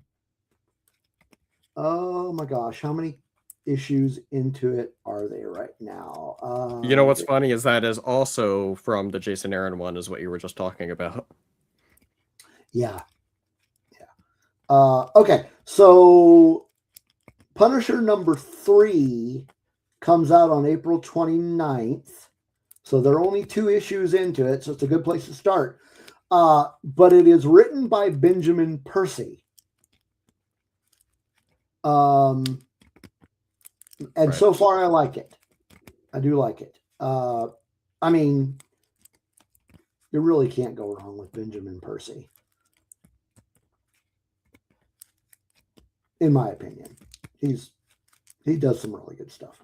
my gosh, how many? issues into it are they right now? You know what's funny is that is also from the Jason Aaron one, is what you were just talking about. Yeah. Okay, so Punisher number 3 comes out on April 29th. So there are only 2 issues into it, so it's a good place to start. But it is written by Benjamin Percy. And Right. so far I like it. I do like it. I mean, you really can't go wrong with Benjamin Percy, in my opinion. He does some really good stuff.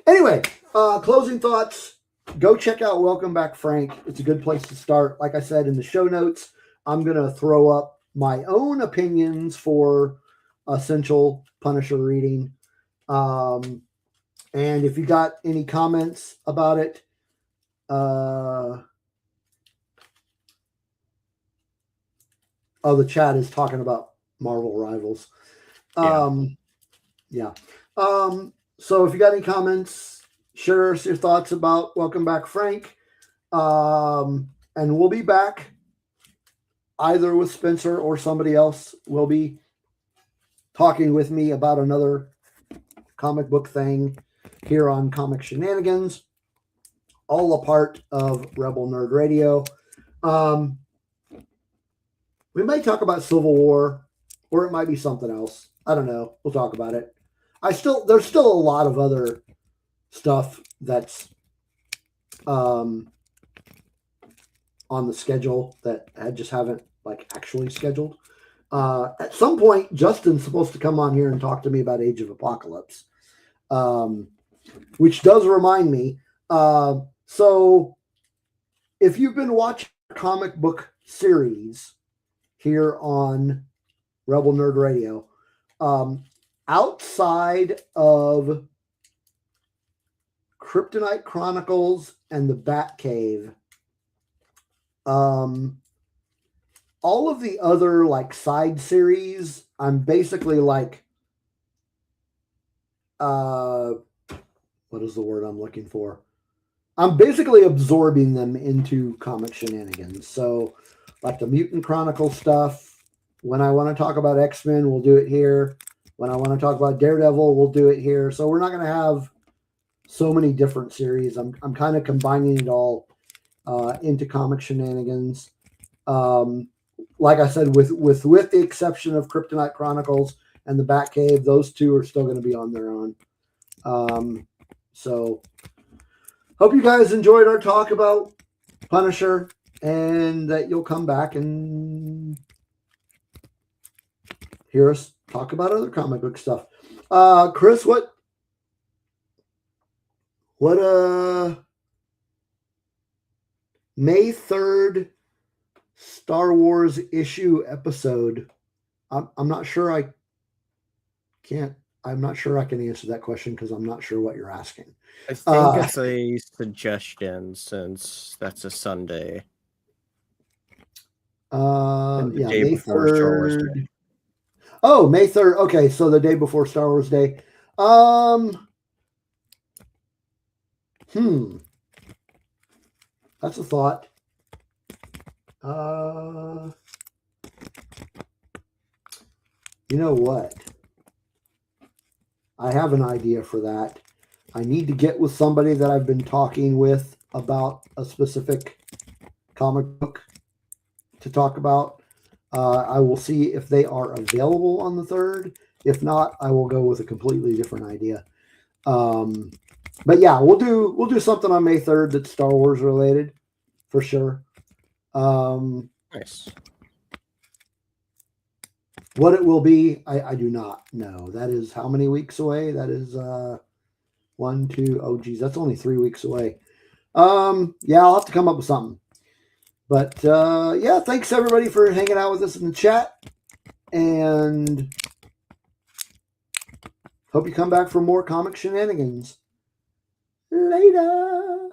Anyway, closing thoughts. Go check out Welcome Back, Frank. It's a good place to start. Like I said in the show notes, I'm going to throw up my own opinions for essential Punisher reading. And if you got any comments about it, the chat is talking about Marvel Rivals. Yeah. So if you got any comments, share us your thoughts about Welcome Back, Frank. And we'll be back either with Spencer or somebody else will be talking with me about another comic book thing here on Comic Shenanigans, all a part of Rebel Nerd Radio. We may talk about Civil War, or it might be something else. I don't know. We'll talk about it. There's still a lot of other stuff that's on the schedule that I just haven't actually scheduled. At some point, Justin's supposed to come on here and talk to me about Age of Apocalypse, which does remind me. So if you've been watching a comic book series here on Rebel Nerd Radio, outside of Kryptonite Chronicles and the Batcave, all of the other side series, I'm basically what is the word I'm looking for? I'm basically absorbing them into Comic Shenanigans. So the Mutant Chronicle stuff, when I want to talk about X-Men, we'll do it here. When I want to talk about Daredevil, we'll do it here. So we're not going to have so many different series. I'm kind of combining it all into Comic Shenanigans. Like I said, with the exception of Kryptonite Chronicles and the Batcave, those 2 are still going to be on their own. So hope you guys enjoyed our talk about Punisher, and that you'll come back and hear us talk about other comic book stuff. Chris, what May 3rd Star Wars issue episode? I'm not sure I can answer that question because I'm not sure what you're asking. I think it's a suggestion since that's a Sunday. Yeah, day May before Star Wars 3rd. Day. Oh, May 3rd. Okay, so the day before Star Wars Day. That's a thought. You know what? I have an idea for that. I need to get with somebody that I've been talking with about a specific comic book to talk about. I will see if they are available on the 3rd. If not, I will go with a completely different idea. But yeah, we'll do something on May 3rd that's Star Wars related for sure. Nice. What it will be, I do not know. That is how many weeks away? That is 1, 2, oh geez, that's only 3 weeks away. Yeah, I'll have to come up with something. But yeah, thanks everybody for hanging out with us in the chat. And hope you come back for more Comic Shenanigans. Later.